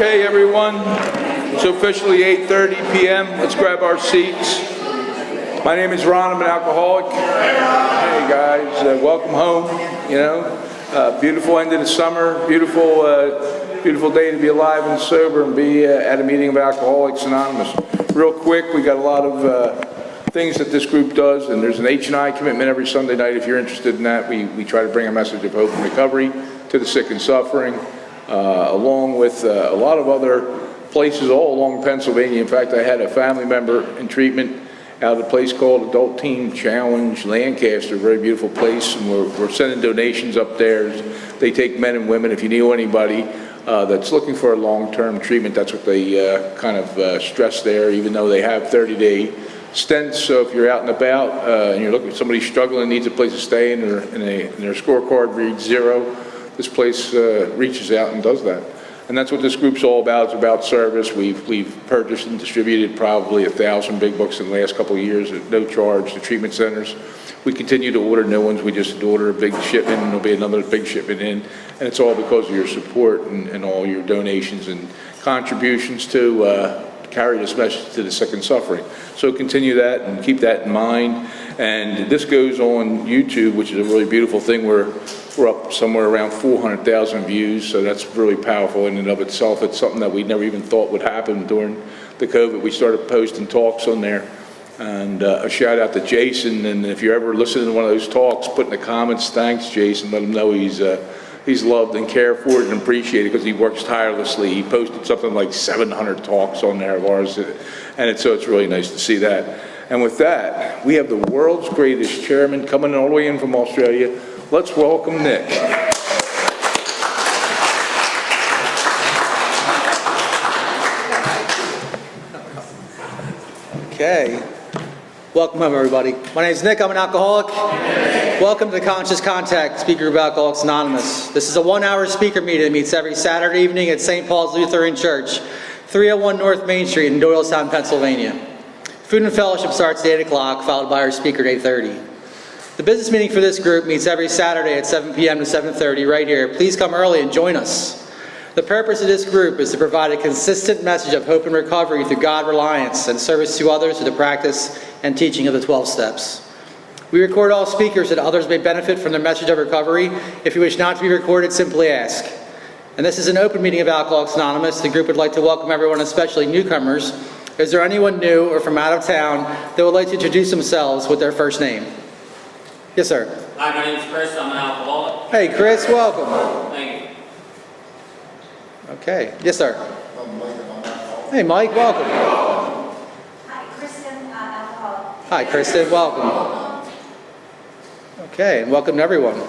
Okay, everyone, it's officially 8:30 p.m. Let's grab our seats. My name is Ron. I'm an alcoholic. Hey, guys, welcome home. Beautiful end of the summer. Beautiful day to be alive and sober and be at a meeting of Alcoholics Anonymous. Real quick, we got a lot of things that this group does, and there's an H&I commitment every Sunday night. If you're interested in that, we try to bring a message of hope and recovery to the sick and suffering, along with a lot of other places all along Pennsylvania. In fact, I had a family member in treatment out of a place called Adult Teen Challenge, Lancaster, a very beautiful place, and we're sending donations up there. They take men and women. If you know anybody that's looking for a long-term treatment, that's what they kind of stress there, even though they have 30-day stents. So if you're out and about and you're looking at somebody struggling, needs a place to stay, and their scorecard reads 0, this place reaches out and does that. And that's what this group's all about. It's about service. We've purchased and distributed probably 1,000 big books in the last couple of years at no charge to treatment centers. We continue to order new ones. We just ordered a big shipment, and there'll be another big shipment in. And it's all because of your support and all your donations and contributions to carry this message to the sick and suffering. So continue that and keep that in mind. And this goes on YouTube, which is a really beautiful thing. We're up somewhere around 400,000 views, so that's really powerful in and of itself. It's something that we never even thought would happen during the COVID. We started posting talks on there. And a shout out to Jason, and if you're ever listening to one of those talks, put in the comments, thanks Jason, let him know he's loved and cared for and appreciated, because he works tirelessly. He posted something like 700 talks on there of ours, and so it's really nice to see that. And with that, we have the world's greatest chairman coming all the way in from Australia. Let's welcome Nick. Okay. Welcome home, everybody. My name is Nick. I'm an alcoholic. Welcome to the Conscious Contact Speaker Group Alcoholics Anonymous. This is a 1-hour speaker meeting that meets every Saturday evening at St. Paul's Lutheran Church, 301 North Main Street in Doylestown, Pennsylvania. Food and fellowship starts at 8 o'clock, followed by our speaker at 8:30. The business meeting for this group meets every Saturday at 7 p.m. to 7:30 right here. Please come early and join us. The purpose of this group is to provide a consistent message of hope and recovery through God reliance and service to others through the practice and teaching of the 12 steps. We record all speakers that others may benefit from their message of recovery. If you wish not to be recorded, simply ask. And this is an open meeting of Alcoholics Anonymous. The group would like to welcome everyone, especially newcomers. Is there anyone new or from out of town that would like to introduce themselves with their first name? Yes, sir. Hi, my name is Chris. I'm an alcoholic. Hey, Chris, welcome. Thank you. Okay. Yes, sir. Hey, Mike, welcome. Hi, Kristen, alcoholic. Hi, Kristen, welcome. Okay, and welcome to everyone.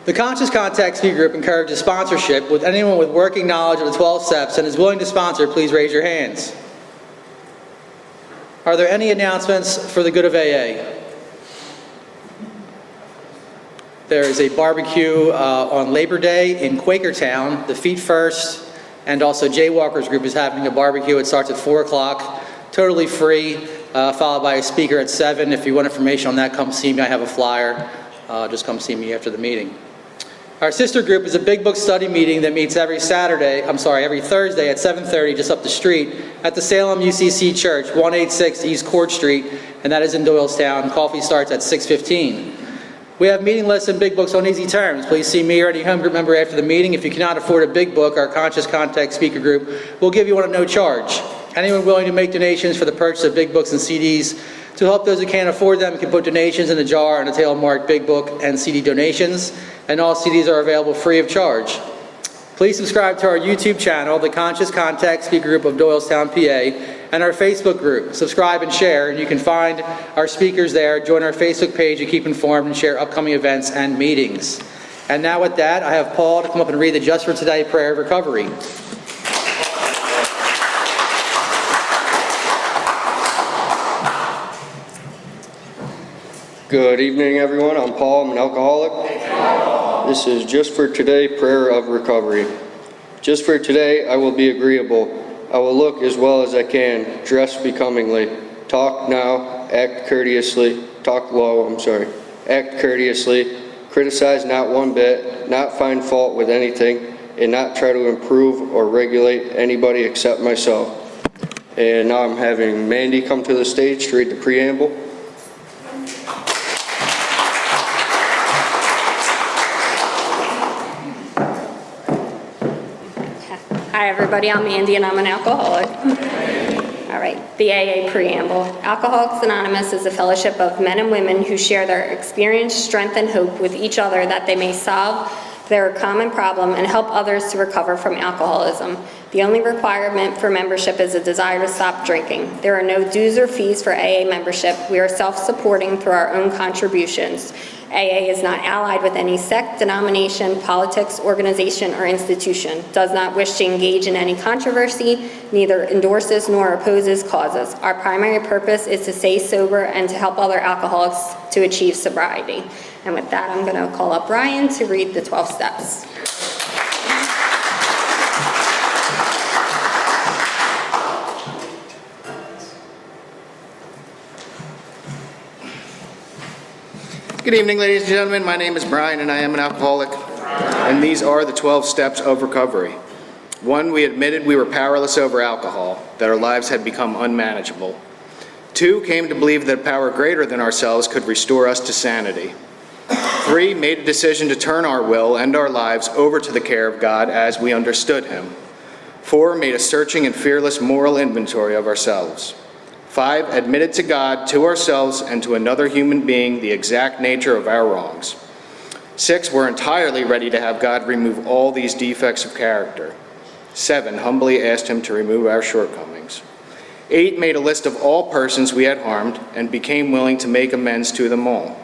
The Conscious Contact Speaker Group encourages sponsorship with anyone with working knowledge of the 12 steps and is willing to sponsor. Please raise your hands. Are there any announcements for the good of AA? There is a barbecue on Labor Day in Quakertown, the Feet First, and also Jaywalkers Group is having a barbecue. It starts at 4 o'clock, totally free, followed by a speaker at 7. If you want information on that, come see me. I have a flyer. Just come see me after the meeting. Our sister group is a big book study meeting that meets every Thursday at 7:30, just up the street, at the Salem UCC Church, 186 East Court Street, and that is in Doylestown. Coffee starts at 6:15. We have meeting lists and big books on easy terms. Please see me or any home group member after the meeting. If you cannot afford a big book, our Conscious Contact Speaker Group will give you one at no charge. Anyone willing to make donations for the purchase of big books and CDs, to help those who can't afford them, can put donations in a jar on a table marked Big Book and CD donations, and all CDs are available free of charge. Please subscribe to our YouTube channel, the Conscious Contact Speaker Group of Doylestown, PA, and our Facebook group. Subscribe and share, and you can find our speakers there. Join our Facebook page to keep informed and share upcoming events and meetings. And now with that, I have Paul to come up and read the Just for Today Prayer of Recovery. Good evening, everyone. I'm Paul. I'm an alcoholic. This is Just for Today Prayer of Recovery. Just for today, I will be agreeable. I will look as well as I can, dress becomingly, talk now, act courteously, act courteously, criticize not one bit, not find fault with anything, and not try to improve or regulate anybody except myself. And now I'm having Mandy come to the stage to read the preamble. Hi, everybody. I'm Mandy, and I'm an alcoholic. All right, the AA Preamble. Alcoholics Anonymous is a fellowship of men and women who share their experience, strength, and hope with each other that they may solve their common problem and help others to recover from alcoholism. The only requirement for membership is a desire to stop drinking. There are no dues or fees for AA membership. We are self-supporting through our own contributions. AA is not allied with any sect, denomination, politics, organization, or institution, does not wish to engage in any controversy, neither endorses nor opposes causes. Our primary purpose is to stay sober and to help other alcoholics to achieve sobriety. And with that, I'm going to call up Brian to read the 12 steps. Good evening, ladies and gentlemen. My name is Brian, and I am an alcoholic. And these are the 12 steps of recovery. 1, we admitted we were powerless over alcohol, that our lives had become unmanageable. 2, came to believe that a power greater than ourselves could restore us to sanity. 3, made a decision to turn our will and our lives over to the care of God as we understood Him. 4, made a searching and fearless moral inventory of ourselves. 5, admitted to God, to ourselves, and to another human being the exact nature of our wrongs. 6, were entirely ready to have God remove all these defects of character. 7, humbly asked Him to remove our shortcomings. 8, made a list of all persons we had harmed and became willing to make amends to them all.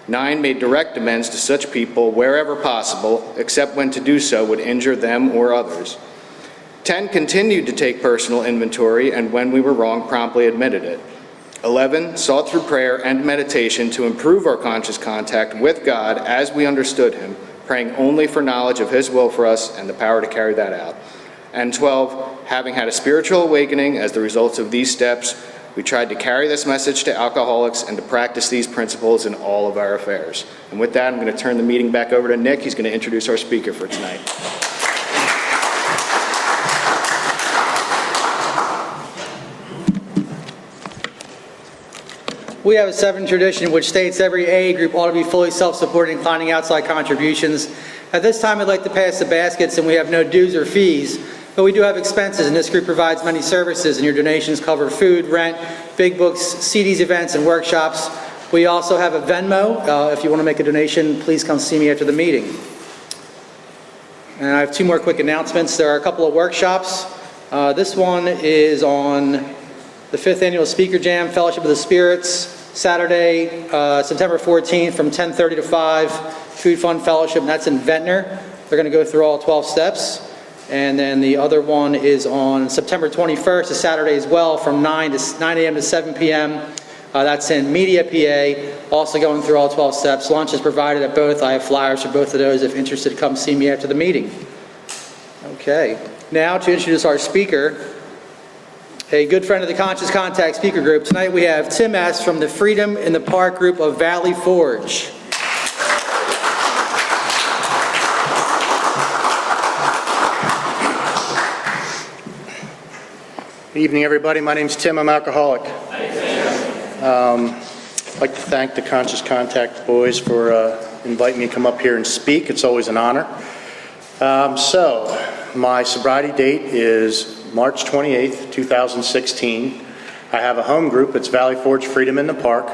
9, made direct amends to such people wherever possible, except when to do so would injure them or others. 10, continued to take personal inventory, and when we were wrong, promptly admitted it. 11, sought through prayer and meditation to improve our conscious contact with God as we understood Him, praying only for knowledge of His will for us and the power to carry that out. And 12, having had a spiritual awakening as the result of these steps, we tried to carry this message to alcoholics and to practice these principles in all of our affairs. And with that, I'm going to turn the meeting back over to Nick. He's going to introduce our speaker for tonight. We have a 7 tradition which states every AA group ought to be fully self-supporting, declining outside contributions. At this time, I'd like to pass the baskets, and we have no dues or fees, but we do have expenses, and this group provides many services, and your donations cover food, rent, big books, CDs, events, and workshops. We also have a Venmo. If you want to make a donation, please come see me after the meeting. And I have 2 more quick announcements. There are a couple of workshops. This one is on the 5th Annual Speaker Jam, Fellowship of the Spirits, Saturday, September 14th from 10:30 to 5, Food Fund Fellowship, and that's in Ventnor. They're going to go through all 12 steps. And then the other one is on September 21st, a Saturday as well, from 9 a.m. to 7 p.m. That's in Media, PA, also going through all 12 steps. Lunch is provided at both. I have flyers for both of those. If interested, come see me after the meeting. Okay, now to introduce our speaker, a good friend of the Conscious Contact Speaker Group. Tonight we have Tim S. from the Freedom in the Park group of Valley Forge. Good evening, everybody. My name's Tim. I'm alcoholic. I'd like to thank the Conscious Contact boys for inviting me to come up here and speak. It's always an honor. So, my sobriety date is March 28th, 2016. I have a home group. It's Valley Forge Freedom in the Park.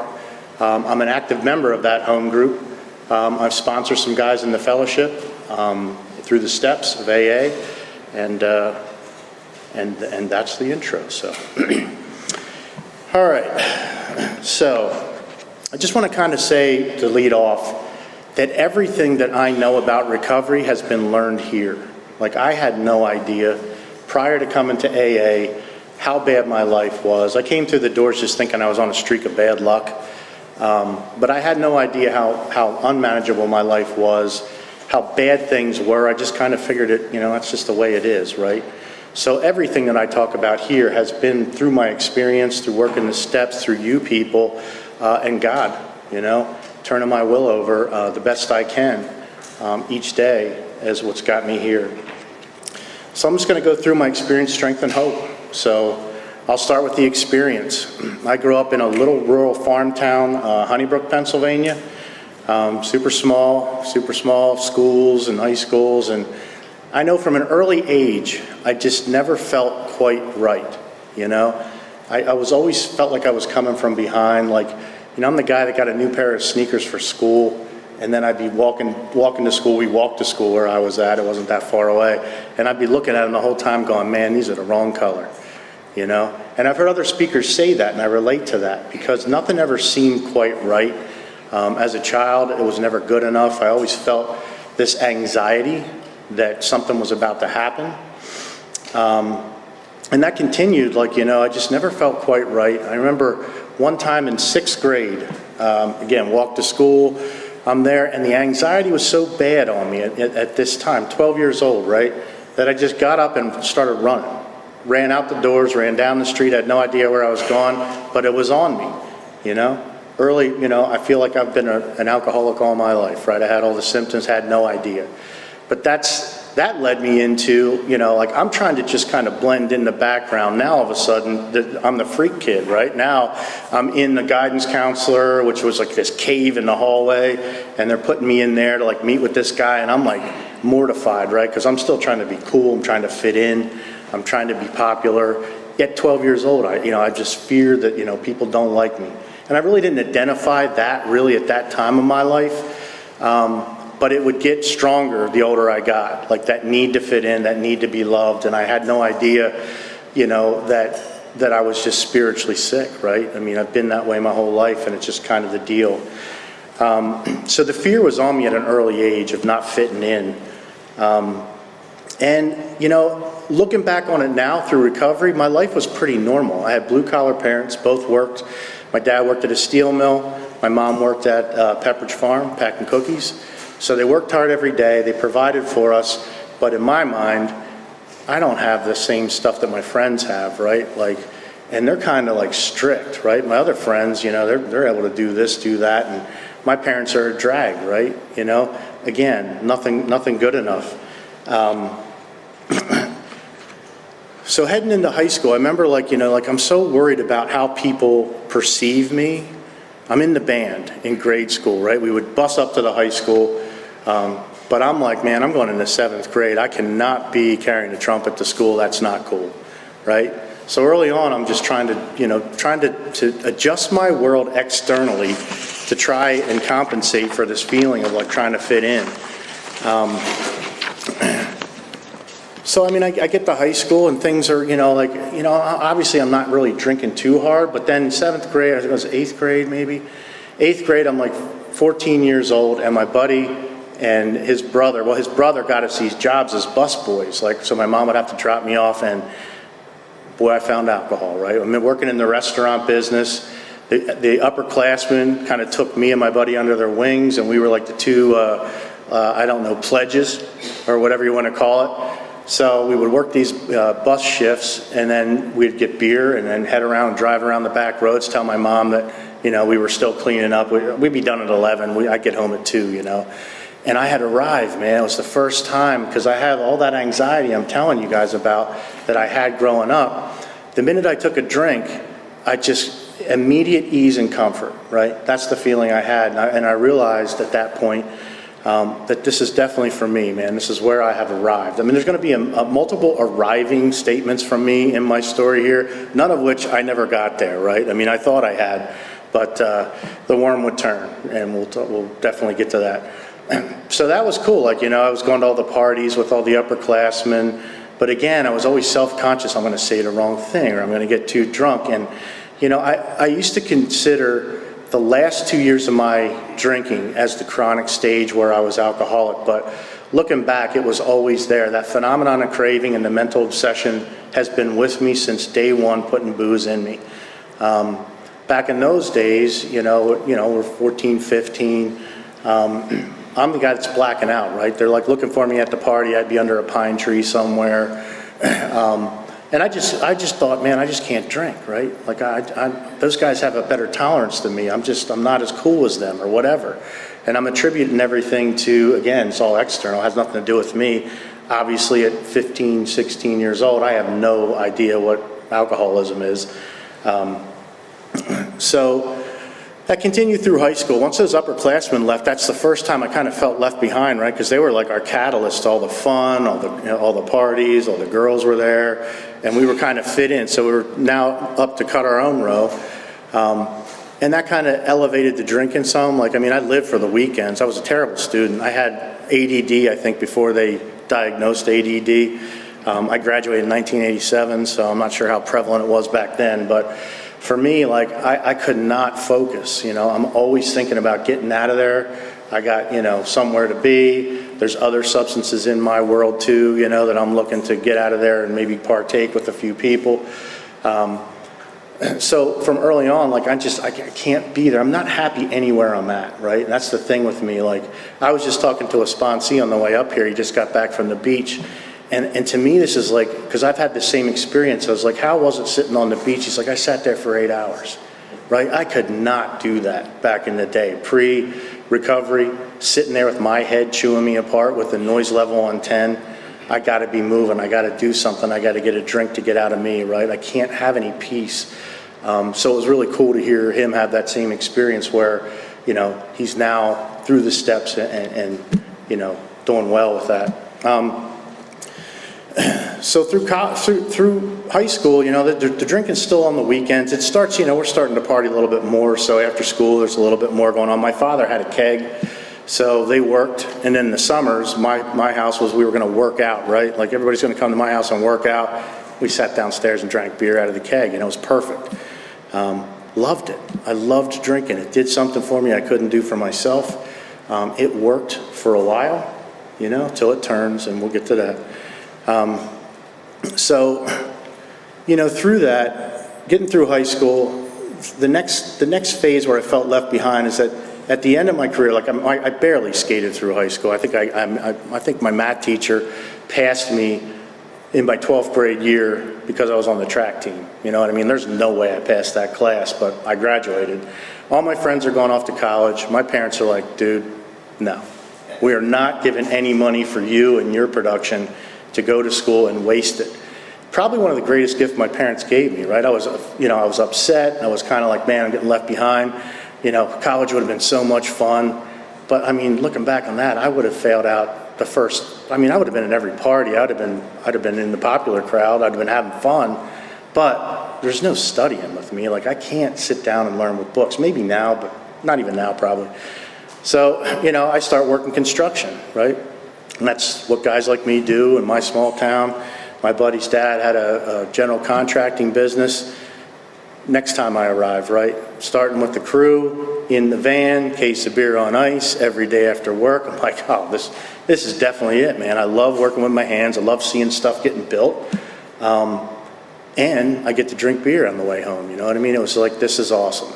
I'm an active member of that home group. I've sponsored some guys in the fellowship through the steps of AA, and that's the intro. So, all right. So, I just want to kind of say to lead off that everything that I know about recovery has been learned here. Like, I had no idea prior to coming to AA how bad my life was. I came through the doors just thinking I was on a streak of bad luck. But I had no idea how unmanageable my life was, how bad things were. I just kind of figured it, that's just the way it is, right? So everything that I talk about here has been through my experience, through working the steps, through you people, and God, turning my will over the best I can. each day is what's got me here. So I'm just going to go through my experience, strength, and hope. So I'll start with the experience. I grew up in a little rural farm town, Honeybrook, Pennsylvania. Super small schools and high schools. And I know from an early age, I just never felt quite right, you know? I was always felt like I was coming from behind. Like, you know, I'm the guy that got a new pair of sneakers for school, and then I'd be walking to school. We walked to school where I was at. It wasn't that far away. And I'd be looking at them the whole time going, man, these are the wrong color, you know? And I've heard other speakers say that, and I relate to that, because nothing ever seemed quite right. As a child, it was never good enough. I always felt this anxiety that something was about to happen. And that continued, like, you know, I just never felt quite right. I remember one time in 6th grade, again, walked to school, I'm there, and the anxiety was so bad on me at this time, 12 years old, right, that I just got up and started running. Ran out the doors, ran down the street, had no idea where I was going, but it was on me, you know? Early, you know, I feel like I've been an alcoholic all my life, right? I had all the symptoms, had no idea. But that led me into, you know, like I'm trying to just kind of blend in the background. Now all of a sudden, I'm the freak kid, right? Now I'm in the guidance counselor, which was like this cave in the hallway, and they're putting me in there to like meet with this guy, and I'm like mortified, right? Because I'm still trying to be cool, I'm trying to fit in, I'm trying to be popular. Yet 12 years old, I just fear that, you know, people don't like me. And I really didn't identify that really at that time of my life. But it would get stronger the older I got, like that need to fit in, that need to be loved. And I had no idea, you know, that I was just spiritually sick, right? I mean, I've been that way my whole life, and it's just kind of the deal. So the fear was on me at an early age of not fitting in. And, you know, looking back on it now through recovery, my life was pretty normal. I had blue-collar parents, both worked. My dad worked at a steel mill. My mom worked at Pepperidge Farm, packing cookies. So they worked hard every day. They provided for us. But in my mind, I don't have the same stuff that my friends have, right? Like, and they're kind of like strict, right? My other friends, you know, they're able to do this, do that. And my parents are a drag, right? You know, again, nothing good enough. So heading into high school, I remember like, you know, like I'm so worried about how people perceive me. I'm in the band in grade school, right? We would bus up to the high school, but I'm like, man, I'm going into 7th grade. I cannot be carrying a trumpet to school. That's not cool, right? So early on, I'm just trying to adjust my world externally to try and compensate for this feeling of like trying to fit in. So, I mean, I get to high school and things are, you know, like, you know, obviously I'm not really drinking too hard, but then 7th grade, I think it was 8th grade maybe. 8th grade, I'm like 14 years old, and my buddy and his brother got us these jobs as busboys. Like, so my mom would have to drop me off, and boy, I found alcohol, right? I mean, working in the restaurant business, the upperclassmen kind of took me and my buddy under their wings, and we were like the two, pledges, or whatever you want to call it. So we would work these bus shifts, and then we'd get beer and then head around, drive around the back roads, tell my mom that, you know, we were still cleaning up. We'd be done at 11. I'd get home at 2, you know. And I had arrived, man. It was the first time, because I had all that anxiety I'm telling you guys about that I had growing up. The minute I took a drink, I just, immediate ease and comfort, right? That's the feeling I had. And I realized at that point, that this is definitely for me, man. This is where I have arrived. I mean, there's going to be multiple arriving statements from me in my story here, none of which I never got there, right? I mean, I thought I had, but the worm would turn, and we'll definitely get to that. So that was cool. Like, you know, I was going to all the parties with all the upperclassmen, but again, I was always self-conscious. I'm going to say the wrong thing, or I'm going to get too drunk. And, you know, I used to consider the last 2 years of my drinking as the chronic stage where I was alcoholic, but looking back, it was always there. That phenomenon of craving and the mental obsession has been with me since day one, putting booze in me. Back in those days, you know, we're 14, 15. I'm the guy that's blacking out, right? They're like looking for me at the party. I'd be under a pine tree somewhere. And I just thought, man, I just can't drink, right? Like those guys have a better tolerance than me. I'm not as cool as them or whatever. And I'm attributing everything to, again, it's all external, it has nothing to do with me. Obviously, at 15, 16 years old, I have no idea what alcoholism is. So that continued through high school. Once those upperclassmen left, that's the first time I kind of felt left behind, right? Because they were like our catalyst to all the fun, all the parties, all the girls were there, and we were kind of fit in. So we were now up to cut our own row. And that kind of elevated the drinking some. Like, I mean, I lived for the weekends. I was a terrible student. I had ADD, I think, before they diagnosed ADD. I graduated in 1987, so I'm not sure how prevalent it was back then, but for me, like, I could not focus, you know. I'm always thinking about getting out of there. I got, you know, somewhere to be. There's other substances in my world too, you know, that I'm looking to get out of there and maybe partake with a few people. So from early on, like, I can't be there. I'm not happy anywhere I'm at, right? And that's the thing with me. Like, I was just talking to a sponsee on the way up here. He just got back from the beach. And to me, this is like, because I've had the same experience. I was like, how was it sitting on the beach? He's like, I sat there for 8 hours, right? I could not do that back in the day. Pre-recovery, sitting there with my head chewing me apart with the noise level on 10. I got to be moving. I got to do something. I got to get a drink to get out of me, right? I can't have any peace. So it was really cool to hear him have that same experience where, you know, he's now through the steps and you know, doing well with that. So through high school, you know, the drinking's still on the weekends. It starts, you know, we're starting to party a little bit more. So after school, there's a little bit more going on. My father had a keg, so they worked. And then in the summers, my house was, we were going to work out, right? Like, everybody's going to come to my house and work out. We sat downstairs and drank beer out of the keg, and it was perfect. Loved it. I loved drinking. It did something for me I couldn't do for myself. It worked for a while, you know, till it turns, and we'll get to that. So, you know, through that, getting through high school, the next phase where I felt left behind is that at the end of my career, like, I barely skated through high school. I think my math teacher passed me in my 12th grade year because I was on the track team. You know what I mean? There's no way I passed that class, but I graduated. All my friends are going off to college. My parents are like, dude, no. We are not giving any money for you and your production to go to school and waste it. Probably one of the greatest gifts my parents gave me, right? I was upset. I was kind of like, man, I'm getting left behind. You know, college would have been so much fun. But I mean, looking back on that, I would have failed out the first. I mean, I would have been in every party. I'd have been in the popular crowd. I'd have been having fun. But there's no studying with me. Like, I can't sit down and learn with books. Maybe now, but not even now, probably. So, you know, I start working construction, right? And that's what guys like me do in my small town. My buddy's dad had a general contracting business. Next time I arrived, right? Starting with the crew in the van, case of beer on ice every day after work. I'm like, oh, this is definitely it, man. I love working with my hands. I love seeing stuff getting built. And I get to drink beer on the way home, you know what I mean? It was like, this is awesome.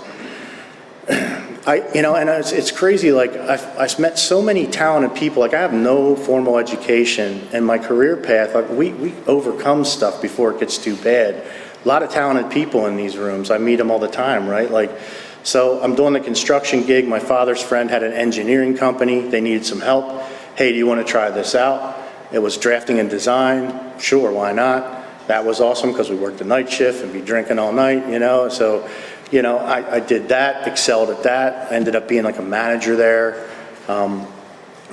It's crazy, like, I've met so many talented people. Like, I have no formal education, and my career path, like, we overcome stuff before it gets too bad. A lot of talented people in these rooms. I meet them all the time, right? Like, so I'm doing the construction gig. My father's friend had an engineering company. They needed some help. Hey, do you want to try this out? It was drafting and design. Sure, why not? That was awesome because we worked the night shift and be drinking all night, you know? So, you know, I did that, excelled at that. I ended up being like a manager there. And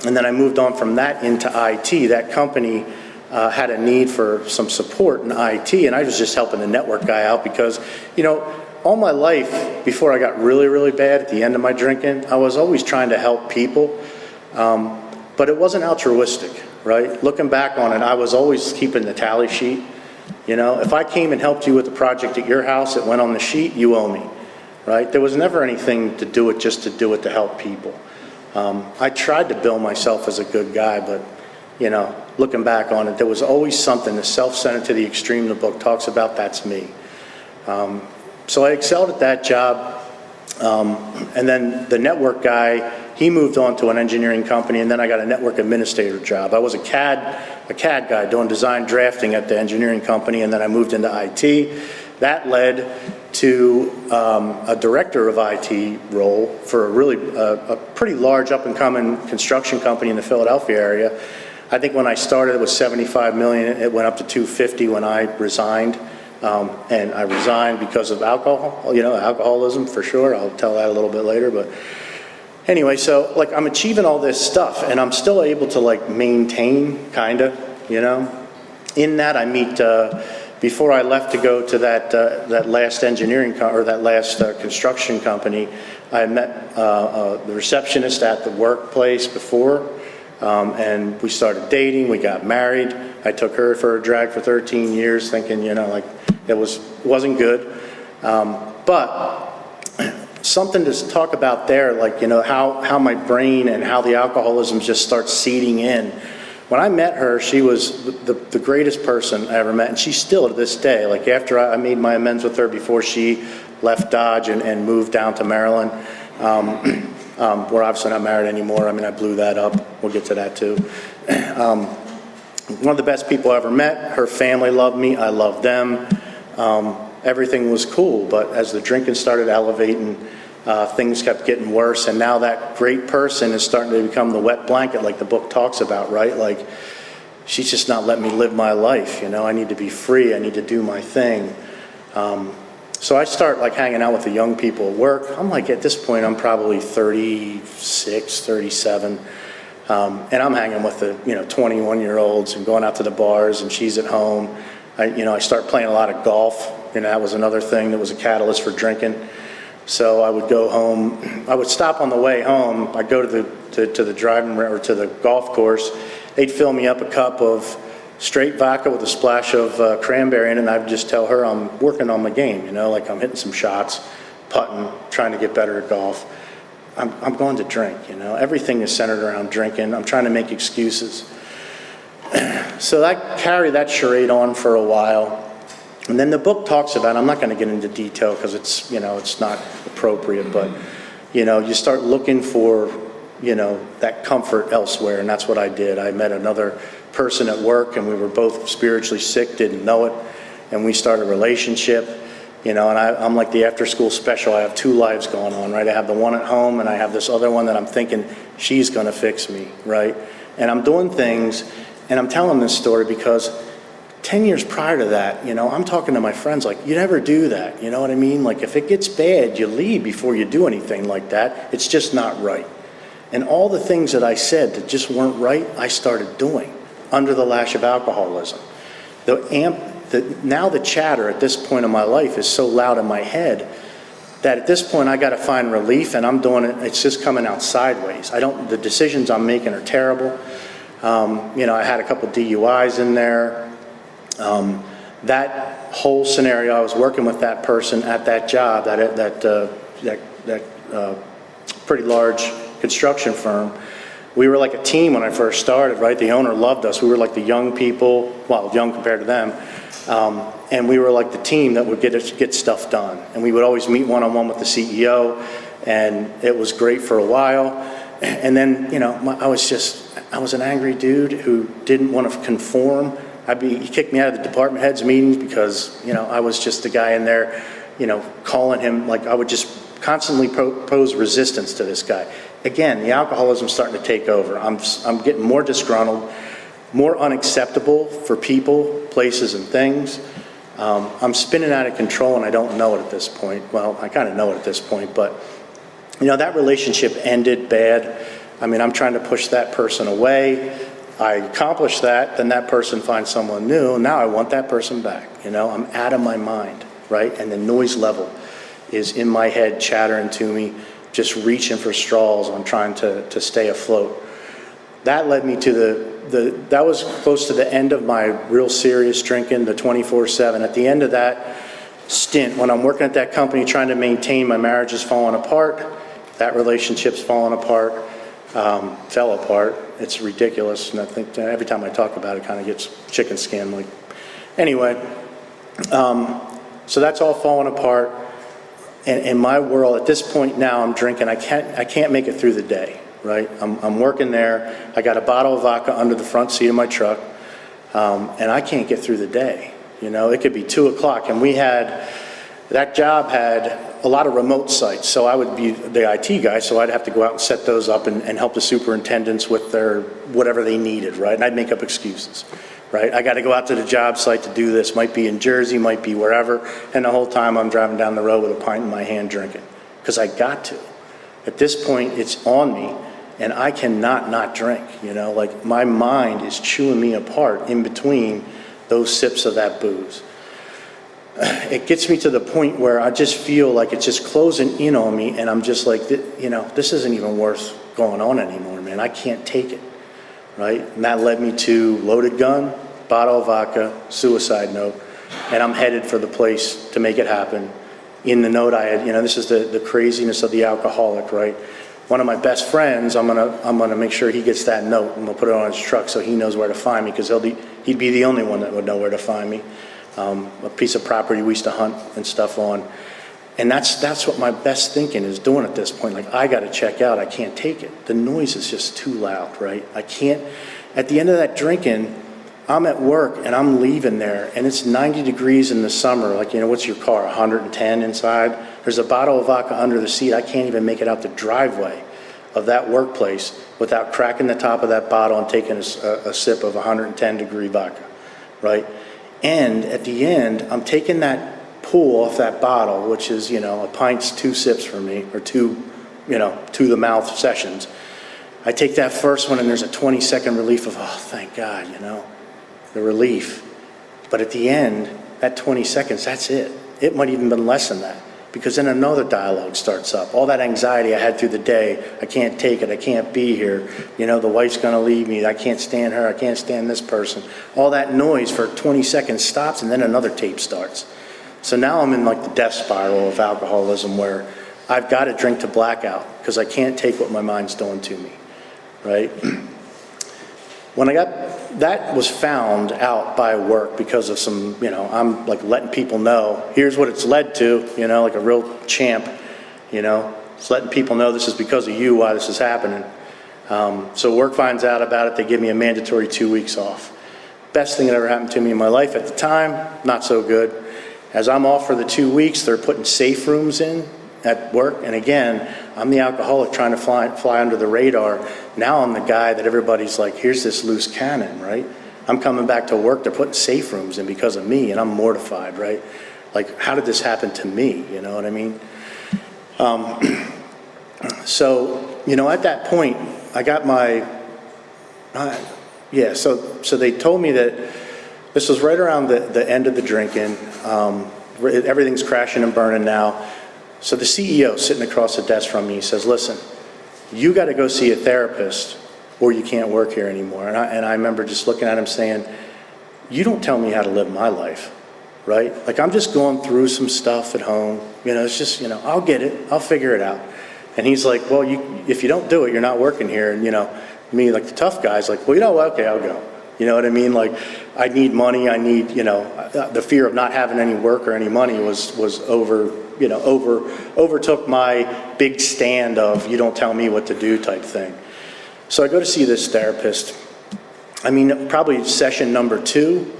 then I moved on from that into IT. That company had a need for some support in IT, and I was just helping the network guy out because, you know, all my life, before I got really, really bad at the end of my drinking, I was always trying to help people, but it wasn't altruistic, right? Looking back on it, I was always keeping the tally sheet. You know, if I came and helped you with the project at your house, it went on the sheet, you owe me, right? There was never anything to do it just to do it to help people. I tried to bill myself as a good guy, but, you know, looking back on it, there was always something, the self-centered to the extreme the book talks about, that's me. So I excelled at that job, and then the network guy, he moved on to an engineering company, and then I got a network administrator job. I was a CAD guy doing design drafting at the engineering company, and then I moved into IT. That led to a director of IT role for a pretty large up-and-coming construction company in the Philadelphia area. I think when I started, it was $75 million. It went up to $250 when I resigned. And I resigned because of alcohol, alcoholism for sure. I'll tell that a little bit later. But anyway, so like I'm achieving all this stuff and I'm still able to like maintain kind of, In that I meet, before I left to go to that last construction company, I met the receptionist at the workplace before. And we started dating, we got married. I took her for a drag for 13 years thinking, it wasn't good. But something to talk about there, how my brain and how the alcoholism just starts seeding in. When I met her, she was the greatest person I ever met, and she's still to this day. Like after I made my amends with her before she left Dodge and moved down to Maryland. We're obviously not married anymore. I mean, I blew that up. We'll get to that too. One of the best people I ever met. Her family loved me. I loved them. Everything was cool. But as the drinking started elevating, things kept getting worse. And now that great person is starting to become the wet blanket like the book talks about, right? Like, she's just not letting me live my life. I need to be free. I need to do my thing. So I start hanging out with the young people at work. I'm at this point, I'm probably 36, 37. And I'm hanging with the, 21-year-olds and going out to the bars, and she's at home. I start playing a lot of golf. That was another thing that was a catalyst for drinking. So I would go home. I would stop on the way home. I'd go to the driving or to the golf course. They'd fill me up a cup of straight vodka with a splash of cranberry in it, and I'd just tell her I'm working on my game, I'm hitting some shots, putting, trying to get better at golf. I'm going to drink, Everything is centered around drinking. I'm trying to make excuses. So I carried that charade on for a while. And then the book talks about, I'm not going to get into detail because it's, it's not appropriate, but, you start looking for, that comfort elsewhere, and that's what I did. I met another person at work, and we were both spiritually sick, didn't know it, and we started a relationship, and I'm like the after-school special. I have two lives going on, right? I have the one at home, and I have this other one that I'm thinking, she's going to fix me, right? And I'm doing things, and I'm telling this story because 10 years prior to that, I'm talking to my friends like, you never do that, you know what I mean? Like, if it gets bad, you leave before you do anything like that. It's just not right. And all the things that I said that just weren't right, I started doing under the lash of alcoholism. Now the chatter at this point in my life is so loud in my head that at this point I got to find relief, and I'm doing it. It's just coming out sideways. The decisions I'm making are terrible. I had a couple DUIs in there. That whole scenario, I was working with that person at that job, that pretty large construction firm. We were like a team when I first started, right? The owner loved us. We were like the young people, well, young compared to them. And we were like the team that would get stuff done. And we would always meet one-on-one with the CEO, and it was great for a while. And then, I was an angry dude who didn't want to conform. He kicked me out of the department heads meetings because, I was just the guy in there, calling him, I would just constantly pose resistance to this guy. Again, the alcoholism's starting to take over. I'm getting more disgruntled, more unacceptable for people, places, and things. I'm spinning out of control, and I don't know it at this point. Well, I kind of know it at this point, but, that relationship ended bad. I mean, I'm trying to push that person away. I accomplish that, then that person finds someone new, and now I want that person back. I'm out of my mind, right? And the noise level is in my head chattering to me, just reaching for straws on trying to stay afloat. That led me to that was close to the end of my real serious drinking, the 24/7. At the end of that stint, when I'm working at that company trying to maintain, my marriage is falling apart, that relationship's falling apart, fell apart. It's ridiculous, and I think every time I talk about it, it kind of gets chicken skin. Anyway, so that's all falling apart. And in my world, at this point now, I'm drinking. I can't make it through the day, right? I'm working there. I got a bottle of vodka under the front seat of my truck, and I can't get through the day. It could be 2 o'clock, and we had That job had a lot of remote sites, so I would be the IT guy, so I'd have to go out and set those up and help the superintendents with their, whatever they needed, right? And I'd make up excuses, right? I got to go out to the job site to do this, might be in Jersey, might be wherever, and the whole time I'm driving down the road with a pint in my hand drinking, because I got to. At this point, it's on me, and I cannot not drink, you know? Like, my mind is chewing me apart in between those sips of that booze. It gets me to the point where I just feel like it's just closing in on me, and I'm just like, you know, this isn't even worth going on anymore, man. I can't take it, right? And that led me to loaded gun, bottle of vodka, suicide note, and I'm headed for the place to make it happen. In the note I had, you know, this is the craziness of the alcoholic, right? One of my best friends, I'm gonna make sure he gets that note. I'm gonna put it on his truck so he knows where to find me, because he'd be the only one that would know where to find me. A piece of property we used to hunt and stuff on. And that's what my best thinking is doing at this point. Like, I got to check out. I can't take it. The noise is just too loud, right? I can't. At the end of that drinking, I'm at work and I'm leaving there, and it's 90 degrees in the summer. Like, you know, what's your car, 110 inside? There's a bottle of vodka under the seat. I can't even make it out the driveway of that workplace without cracking the top of that bottle and taking a sip of 110-degree vodka, right? And at the end, I'm taking that pull off that bottle, which is, you know, a pint's 2 sips for me, or 2, you know, to the mouth sessions. I take that first one and there's a 20-second relief of, oh, thank God, you know, the relief. But at the end, that 20 seconds, that's it. It might even been less than that, because then another dialogue starts up. All that anxiety I had through the day, I can't take it, I can't be here, you know, the wife's gonna leave me, I can't stand her, I can't stand this person. All that noise for 20 seconds stops, and then another tape starts. So now I'm in like the death spiral of alcoholism, where I've got to drink to blackout because I can't take what my mind's doing to me, right? When that was found out by work because of some, you know, I'm like letting people know, here's what it's led to, you know, like a real champ, you know, it's letting people know this is because of you why this is happening. So work finds out about it, they give me a mandatory 2 weeks off. Best thing that ever happened to me in my life at the time, not so good. As I'm off for the 2 weeks, they're putting safe rooms in at work, and again, I'm the alcoholic trying to fly under the radar. Now I'm the guy that everybody's like, here's this loose cannon, right? I'm coming back to work, they're putting safe rooms in because of me, and I'm mortified, right? Like, how did this happen to me, you know what I mean? So, you know, at that point, I got my, so they told me that this was right around the end of the drinking. Everything's crashing and burning now. So the CEO sitting across the desk from me, he says, listen, you got to go see a therapist or you can't work here anymore. And I remember just looking at him saying, you don't tell me how to live my life, right? Like, I'm just going through some stuff at home. You know, it's just, you know, I'll get it. I'll figure it out. And he's like, well, if you don't do it, you're not working here. And, you know, me, like the tough guy's like, well, you know what? Okay, I'll go. You know what I mean? Like, I need money. I need, you know, the fear of not having any work or any money was overtook my big stand of you don't tell me what to do type thing. So I go to see this therapist. I mean, probably session number 2,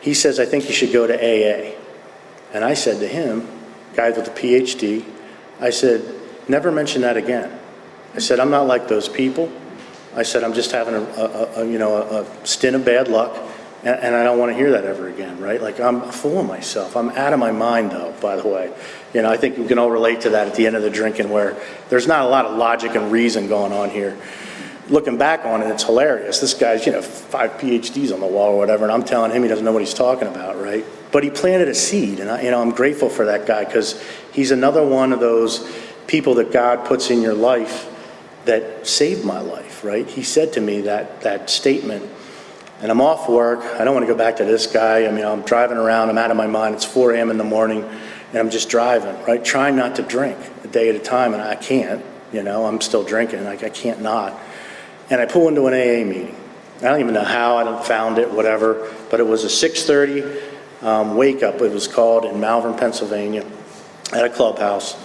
he says, I think you should go to AA. And I said to him, guy with a PhD, I said, never mention that again. I said, I'm not like those people. I said, I'm just having a stint of bad luck, and I don't want to hear that ever again, right? Like, I'm full of myself. I'm out of my mind, though, by the way. You know, I think we can all relate to that at the end of the drinking, where there's not a lot of logic and reason going on here. Looking back on it, it's hilarious. This guy's, 5 PhDs on the wall or whatever, and I'm telling him he doesn't know what he's talking about, right? But he planted a seed, and I'm grateful for that guy, because he's another one of those people that God puts in your life that saved my life, right? He said to me that statement, and I'm off work. I don't want to go back to this guy. I mean, I'm driving around. I'm out of my mind. It's 4 a.m. in the morning, and I'm just driving, right? Trying not to drink a day at a time, and I can't. I'm still drinking. Like, I can't not. And I pull into an AA meeting. I don't even know how. I found it, whatever. But it was a 6:30 wake-up, it was called, in Malvern, Pennsylvania, at a clubhouse.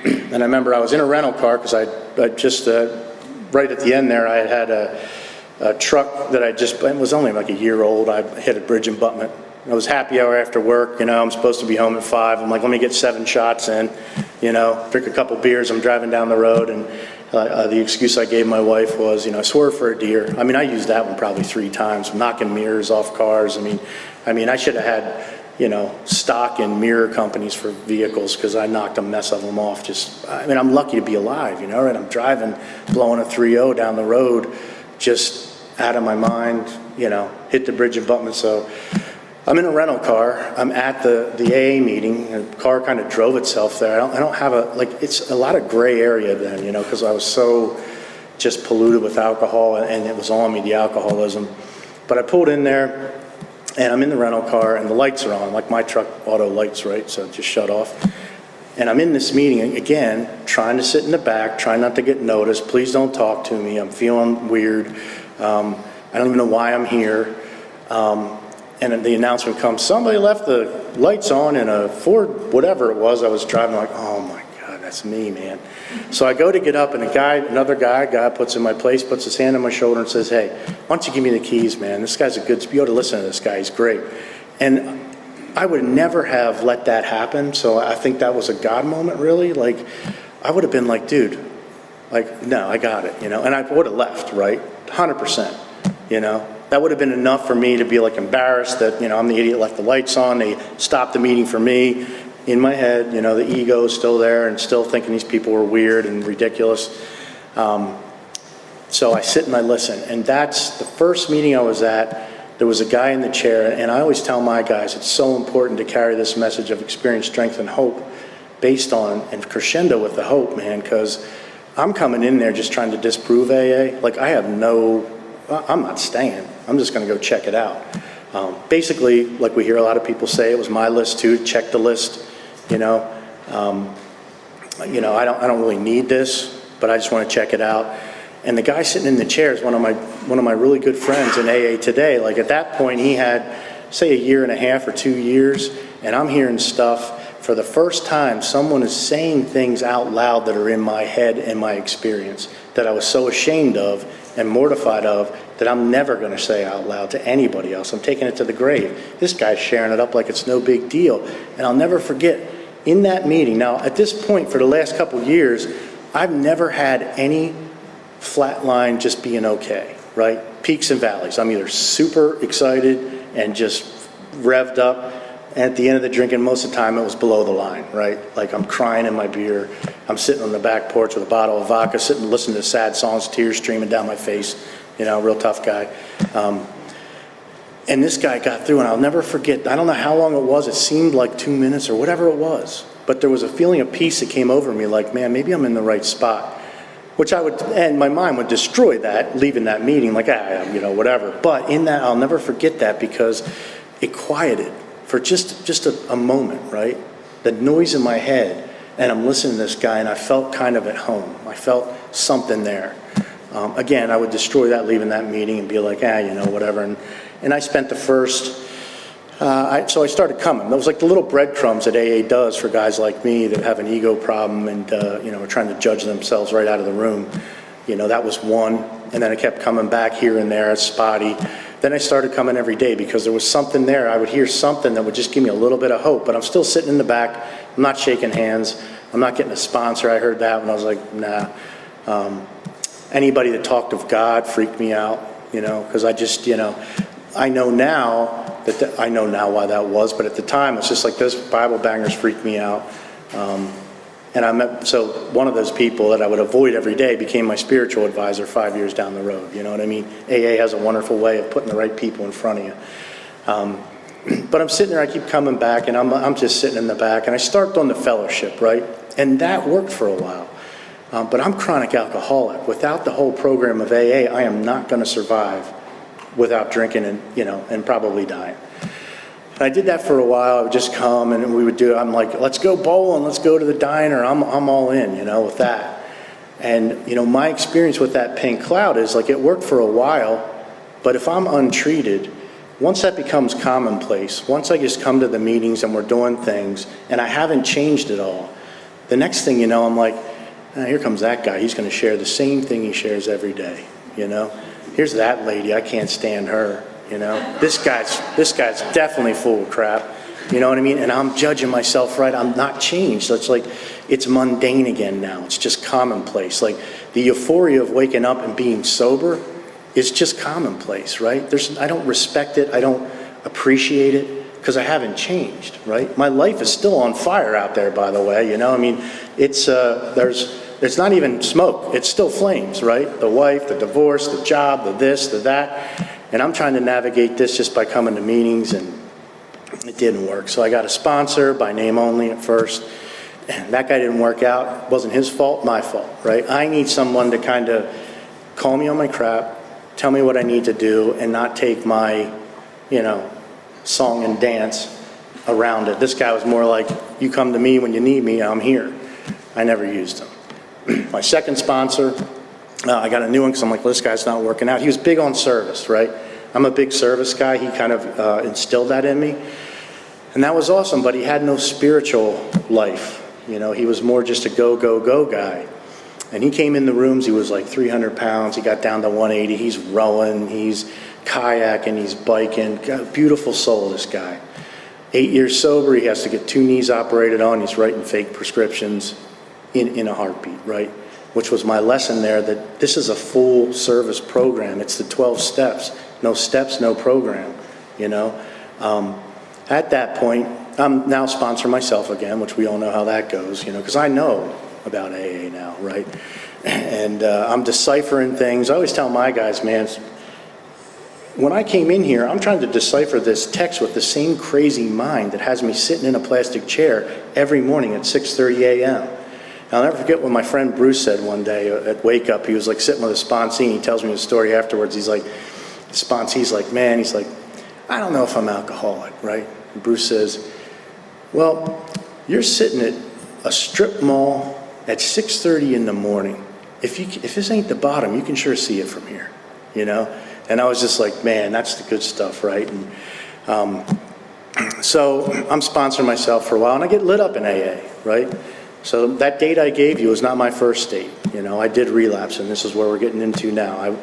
And I remember I was in a rental car because I just, right at the end there, I had a truck that it was only like a year old. I hit a bridge abutment, It was happy hour after work, I'm supposed to be home at 5. I'm like, let me get 7 shots in, drink a couple beers. I'm driving down the road, and the excuse I gave my wife was, I swerved for a deer. I mean, I used that one probably 3 times, knocking mirrors off cars. I mean, I should have had, stock in mirror companies for vehicles because I knocked a mess of them off. I'm lucky to be alive, and I'm driving, blowing a 3.0 down the road, just out of my mind, hit the bridge abutment. So I'm in a rental car. I'm at the AA meeting. The car kind of drove itself there. I don't have it's a lot of gray area then, because I was so just polluted with alcohol, and it was on me, the alcoholism. But I pulled in there, and I'm in the rental car, and the lights are on, like my truck auto lights, right? So it just shut off. And I'm in this meeting, again, trying to sit in the back, trying not to get noticed. Please don't talk to me. I'm feeling weird. I don't even know why I'm here. And then the announcement comes, somebody left the lights on in a Ford, whatever it was I was driving, like, oh my God, that's me, man. So I go to get up, and another guy puts in my place, puts his hand on my shoulder and says, hey, why don't you give me the keys, man? This guy's you ought to listen to this guy, he's great. And I would never have let that happen, so I think that was a God moment, really. Like, I would have been like, dude, like, no, I got it, and I would have left, right? 100%, That would have been enough for me to be like embarrassed that, I'm the idiot, left the lights on, they stopped the meeting for me. In my head, the ego is still there and still thinking these people were weird and ridiculous. So I sit and I listen. And that's the first meeting I was at. There was a guy in the chair, and I always tell my guys, it's so important to carry this message of experience, strength, and hope based on, and crescendo with the hope, man, because I'm coming in there just trying to disprove AA. Like, I'm not staying. I'm just going to go check it out. Basically, like we hear a lot of people say, it was my list too. Check the list. I don't really need this, but I just want to check it out. And the guy sitting in the chair is one of my really good friends in AA today. Like, at that point, he had, say, 1.5 or 2 years, and I'm hearing stuff. For the first time, someone is saying things out loud that are in my head and my experience that I was so ashamed of and mortified of that I'm never going to say out loud to anybody else. I'm taking it to the grave. This guy's sharing it up like it's no big deal. And I'll never forget, in that meeting, now at this point for the last couple years, I've never had any flat line just being okay, right? Peaks and valleys. I'm either super excited and just revved up, and at the end of the drinking, most of the time it was below the line, right? Like, I'm crying in my beer. I'm sitting on the back porch with a bottle of vodka, sitting listening to sad songs, tears streaming down my face, real tough guy. And this guy got through, and I'll never forget, I don't know how long it was. It seemed like 2 minutes or whatever it was. But there was a feeling of peace that came over me, like, man, maybe I'm in the right spot. Which and my mind would destroy that, leaving that meeting, like, whatever. But in that, I'll never forget that because it quieted for just a moment, right? The noise in my head, and I'm listening to this guy, and I felt kind of at home. I felt something there. Again, I would destroy that leaving that meeting and be like, whatever. And I spent the first, so I started coming. That was like the little breadcrumbs that AA does for guys like me that have an ego problem and, are trying to judge themselves right out of the room. That was one. And then I kept coming back here and there, spotty. Then I started coming every day because there was something there. I would hear something that would just give me a little bit of hope. But I'm still sitting in the back. I'm not shaking hands. I'm not getting a sponsor. I heard that when I was like, nah. Anybody that talked of God freaked me out, because I just, I know now I know now why that was. But at the time, it's just like those Bible bangers freaked me out. So one of those people that I would avoid every day became my spiritual advisor 5 years down the road. You know what I mean? AA has a wonderful way of putting the right people in front of you. But I'm sitting there, I keep coming back, and I'm just sitting in the back, and I start on the fellowship, right? And that worked for a while. But I'm chronic alcoholic. Without the whole program of AA, I am not going to survive without drinking and probably dying. And I did that for a while. I would just come and we would do it. I'm like, let's go bowling, let's go to the diner. I'm all in, with that. And, my experience with that pink cloud is like it worked for a while, but if I'm untreated, once that becomes commonplace, once I just come to the meetings and we're doing things and I haven't changed at all, the next thing I'm like, here comes that guy. He's going to share the same thing he shares every day, Here's that lady. I can't stand her. you know? This guy's definitely full of crap, you know what I mean? And I'm judging myself, right? I'm not changed. So it's like, it's mundane again now. It's just commonplace. Like, the euphoria of waking up and being sober is just commonplace, right? I don't respect it. I don't appreciate it because I haven't changed, right? My life is still on fire out there, by the way, you know? I mean, it's not even smoke. It's still flames, right? The wife, the divorce, the job, the this, the that. And I'm trying to navigate this just by coming to meetings, and it didn't work. So I got a sponsor by name only at first. And that guy didn't work out. It wasn't his fault, my fault, right? I need someone to kind of call me on my crap, tell me what I need to do, and not take my, you know, song and dance around it. This guy was more like, you come to me when you need me, I'm here. I never used him. My second sponsor, I got a new one because I'm like, well, this guy's not working out. He was big on service, right? I'm a big service guy. He kind of instilled that in me. And that was awesome, but he had no spiritual life. You know, he was more just a go, go, go guy. And he came in the rooms, he was like 300 pounds. He got down to 180. He's rowing, he's kayaking, he's biking. Got a beautiful soul, this guy. 8 years sober, he has to get 2 knees operated on. He's writing fake prescriptions in a heartbeat, right? Which was my lesson there, that this is a full service program. It's the 12 steps. No steps, no program, you know? At that point, I'm now sponsoring myself again, which we all know how that goes, you know, because I know about AA now, right? And I'm deciphering things. I always tell my guys, man, when I came in here, I'm trying to decipher this text with the same crazy mind that has me sitting in a plastic chair every morning at 6:30 a.m. I'll never forget what my friend Bruce said one day at Wake Up. He was like sitting with a sponsee, and he tells me the story afterwards. He's like, the sponsee's like, man, he's like, I don't know if I'm alcoholic, right? And Bruce says, well, you're sitting at a strip mall at 6:30 in the morning. If this ain't the bottom, you can sure see it from here, you know? And I was just like, man, that's the good stuff, right? And so I'm sponsoring myself for a while, and I get lit up in AA, right? So that date I gave you is not my first date. You know, I did relapse, and this is where we're getting into now.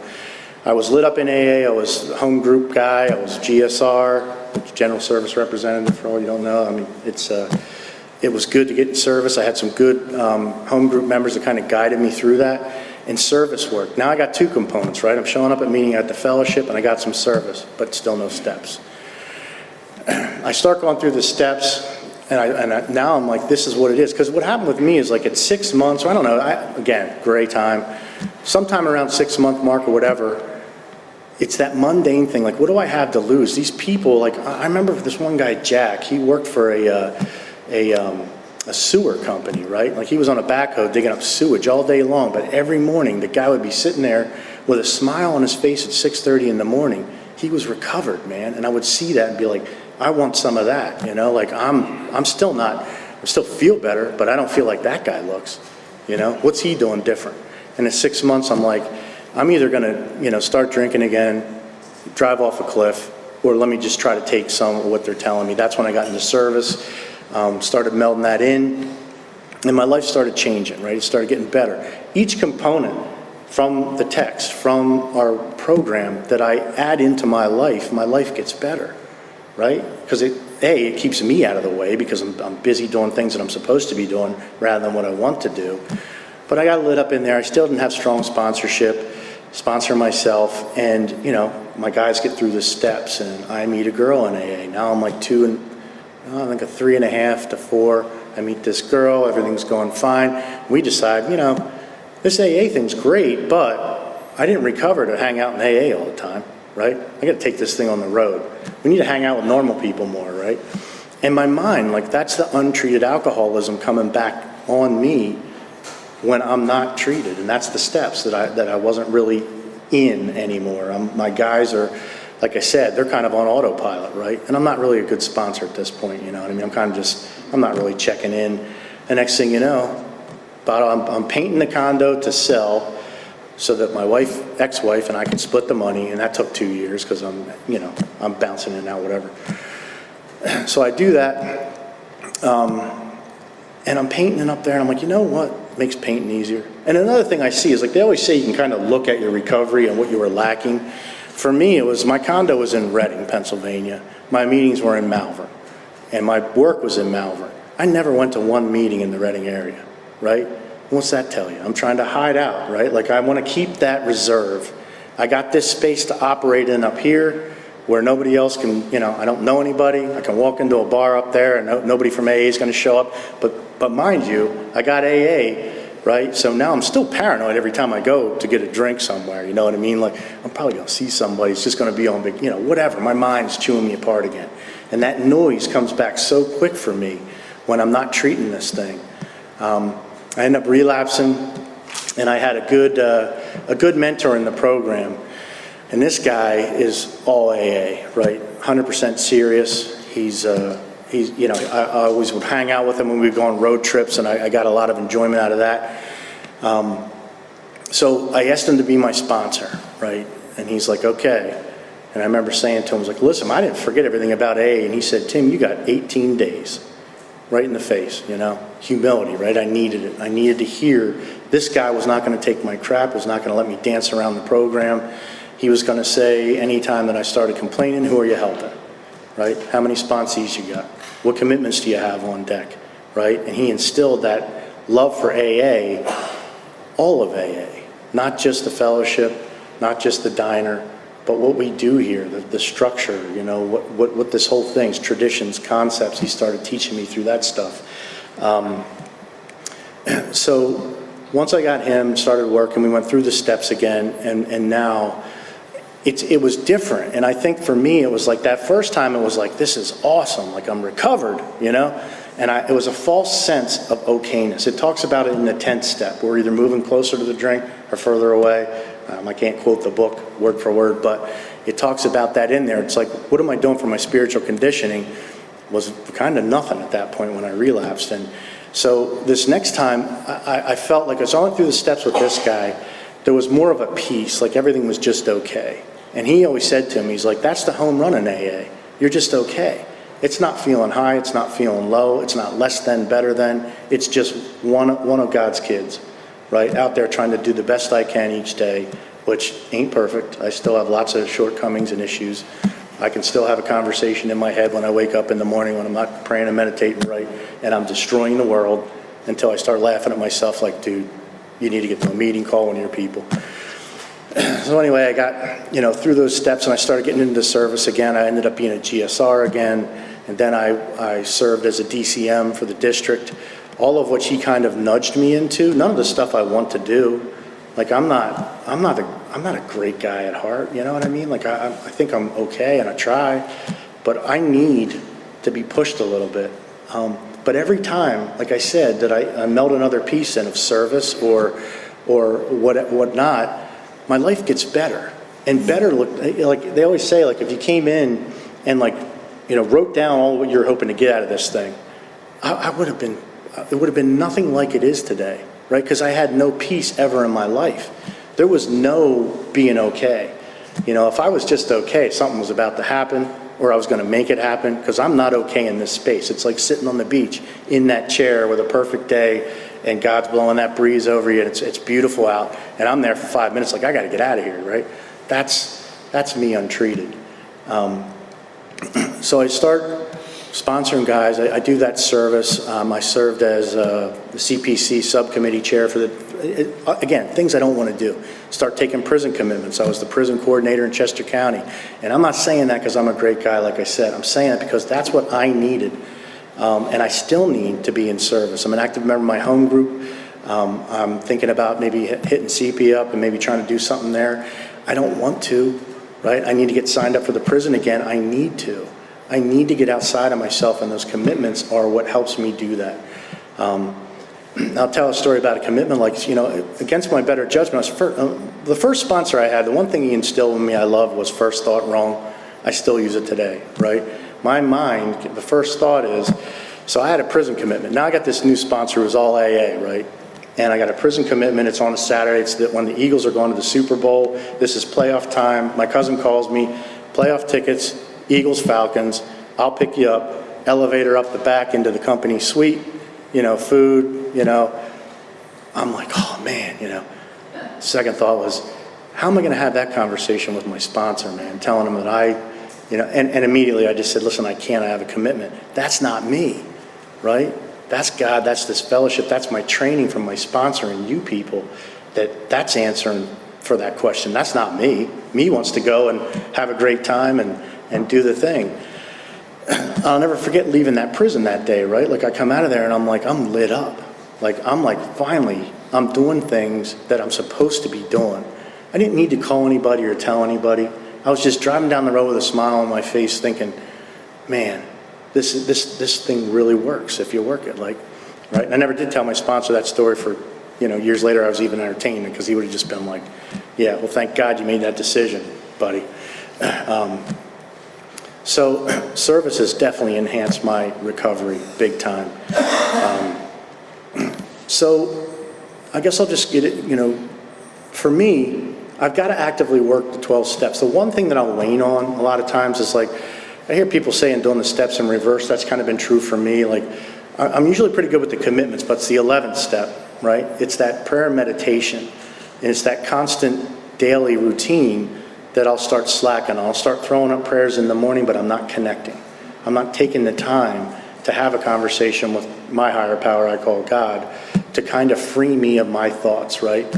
I was lit up in AA. I was a home group guy. I was GSR, General Service Representative, for all you don't know. I mean, it was good to get in service. I had some good home group members that kind of guided me through that. And service work. Now I got 2 components, right? I'm showing up at meeting at the fellowship, and I got some service, but still no steps. I start going through the steps, and now I'm like, this is what it is. Because what happened with me is, like, at 6 months, or I don't know, again, gray time, sometime around 6-month mark or whatever, it's that mundane thing. Like, what do I have to lose? These people, like, I remember this one guy, Jack, he worked for a sewer company, right? Like, he was on a backhoe digging up sewage all day long, but every morning the guy would be sitting there with a smile on his face at 6:30 in the morning. He was recovered, man, and I would see that and be like, I want some of that, you know? Like, I still feel better, but I don't feel like that guy looks, you know? What's he doing different? And in 6 months, I'm like, I'm either gonna, you know, start drinking again, drive off a cliff, or let me just try to take some of what they're telling me. That's when I got into service. Started melding that in, and my life started changing, right? It started getting better. Each component from the text, from our program that I add into my life gets better, right? Because it keeps me out of the way because I'm busy doing things that I'm supposed to be doing rather than what I want to do. But I got lit up in there. I still didn't have strong sponsorship, sponsor myself, and, you know, my guys get through the steps, and I meet a girl in AA. Now I'm like I think a 3.5 to 4. I meet this girl, everything's going fine. We decide, you know, this AA thing's great, but I didn't recover to hang out in AA all the time, right? I got to take this thing on the road. We need to hang out with normal people more, right? In my mind, like, that's the untreated alcoholism coming back on me when I'm not treated, and that's the steps that I wasn't really in anymore. My guys are, like I said, they're kind of on autopilot, right? And I'm not really a good sponsor at this point, you know what I mean? I'm not really checking in. The next thing you know, I'm painting the condo to sell so that my ex-wife, and I can split the money, and that took 2 years because I'm bouncing in and out, whatever. So I do that, and I'm painting it up there, and I'm like, you know what makes painting easier? And another thing I see is, like, they always say you can kind of look at your recovery and what you were lacking. For me, it was, my condo was in Reading, Pennsylvania. My meetings were in Malvern, and my work was in Malvern. I never went to one meeting in the Reading area, right? What's that tell you? I'm trying to hide out, right? Like, I want to keep that reserve. I got this space to operate in up here where nobody else can, you know, I don't know anybody. I can walk into a bar up there and nobody from AA is going to show up. But mind you, I got AA, right? So now I'm still paranoid every time I go to get a drink somewhere, you know what I mean? Like, I'm probably going to see somebody, it's just going to be on big, you know, whatever. My mind's chewing me apart again. And that noise comes back so quick for me when I'm not treating this thing. I end up relapsing, and I had a good mentor in the program. And this guy is all AA, right? 100% serious. He's you know, I always would hang out with him when we would go on road trips, and I got a lot of enjoyment out of that. So I asked him to be my sponsor, right? And he's like, okay. And I remember saying to him, I was like, listen, I didn't forget everything about AA. And he said, Tim, you got 18 days. Right in the face, you know, humility, right? I needed it. I needed to hear this guy was not going to take my crap, was not going to let me dance around the program. He was going to say anytime that I started complaining, who are you helping, right? How many sponsees you got? What commitments do you have on deck, right? And he instilled that love for AA, all of AA, not just the fellowship, not just the diner, but what we do here, the structure, you know, what this whole thing's traditions, concepts, he started teaching me through that stuff. So once I got him, started working, we went through the steps again, and now it was different. And I think for me, it was like that first time, it was like, this is awesome, like I'm recovered, you know? And it was a false sense of okayness. It talks about it in the 10th step. We're either moving closer to the drink or further away. I can't quote the book word for word, but it talks about that in there. It's like, what am I doing for my spiritual conditioning? Was kind of nothing at that point when I relapsed. And so this next time, I felt like as I went through the steps with this guy, there was more of a peace, like everything was just okay. And he always said to me, he's like, that's the home run in AA. You're just okay. It's not feeling high, it's not feeling low, it's not less than, better than. It's just one of God's kids, right? Out there trying to do the best I can each day, which ain't perfect. I still have lots of shortcomings and issues. I can still have a conversation in my head when I wake up in the morning when I'm not praying and meditating right, and I'm destroying the world until I start laughing at myself like, dude, you need to get to a meeting, call one of your people. So anyway, I got, you know, through those steps and I started getting into service again. I ended up being a GSR again, and then I served as a DCM for the district, all of which he kind of nudged me into. None of the stuff I want to do. Like, I'm not a great guy at heart, you know what I mean? Like, I think I'm okay and I try, but I need to be pushed a little bit. But every time, like I said, that I meld another piece in of service or whatnot, my life gets better. And better, like they always say, like if you came in and like, you know, wrote down all what you're hoping to get out of this thing, it would have been nothing like it is today, right? Because I had no peace ever in my life. There was no being okay. You know, if I was just okay, something was about to happen, or I was going to make it happen, because I'm not okay in this space. It's like sitting on the beach in that chair with a perfect day, and God's blowing that breeze over you, and it's beautiful out, and I'm there for 5 minutes like, I got to get out of here, right? That's me untreated. So I start sponsoring guys. I do that service. I served as the CPC subcommittee chair for again, things I don't want to do. Start taking prison commitments. I was the prison coordinator in Chester County. And I'm not saying that because I'm a great guy, like I said. I'm saying that because that's what I needed. And I still need to be in service. I'm an active member of my home group. I'm thinking about maybe hitting CP up and maybe trying to do something there. I don't want to, right? I need to get signed up for the prison again. I need to. I need to get outside of myself, and those commitments are what helps me do that. I'll tell a story about a commitment, like, you know, against my better judgment. The first sponsor I had, the one thing he instilled in me I love was first thought wrong. I still use it today, right? My mind, the first thought is, so I had a prison commitment. Now I got this new sponsor who's all AA, right? And I got a prison commitment. It's on a Saturday. It's when the Eagles are going to the Super Bowl. This is playoff time. My cousin calls me, playoff tickets, Eagles, Falcons. I'll pick you up, elevator up the back into the company suite, you know, food, you know. I'm like, oh man, you know. Second thought was, how am I going to have that conversation with my sponsor, man? Telling him that and immediately I just said, listen, I can't, I have a commitment. That's not me, right? That's God, that's this fellowship, that's my training from my sponsor and you people, that's answering for that question. That's not me. Me wants to go and have a great time and do the thing. I'll never forget leaving that prison that day, right? Like I come out of there and I'm like, I'm lit up. Finally, I'm doing things that I'm supposed to be doing. I didn't need to call anybody or tell anybody. I was just driving down the road with a smile on my face thinking, man, this thing really works if you work it, right? And I never did tell my sponsor that story for, years later I was even entertained because he would have just been like, yeah, well, thank God you made that decision, buddy. So service has definitely enhanced my recovery big time. So I guess I'll just get it, for me, I've got to actively work the 12 steps. The one thing that I'll lean on a lot of times is I hear people saying doing the steps in reverse. That's kind of been true for me. I'm usually pretty good with the commitments, but it's the 11th step, right? It's that prayer and meditation. And it's that constant daily routine that I'll start slacking. I'll start throwing up prayers in the morning, but I'm not connecting. I'm not taking the time to have a conversation with my higher power, I call God, to kind of free me of my thoughts, right?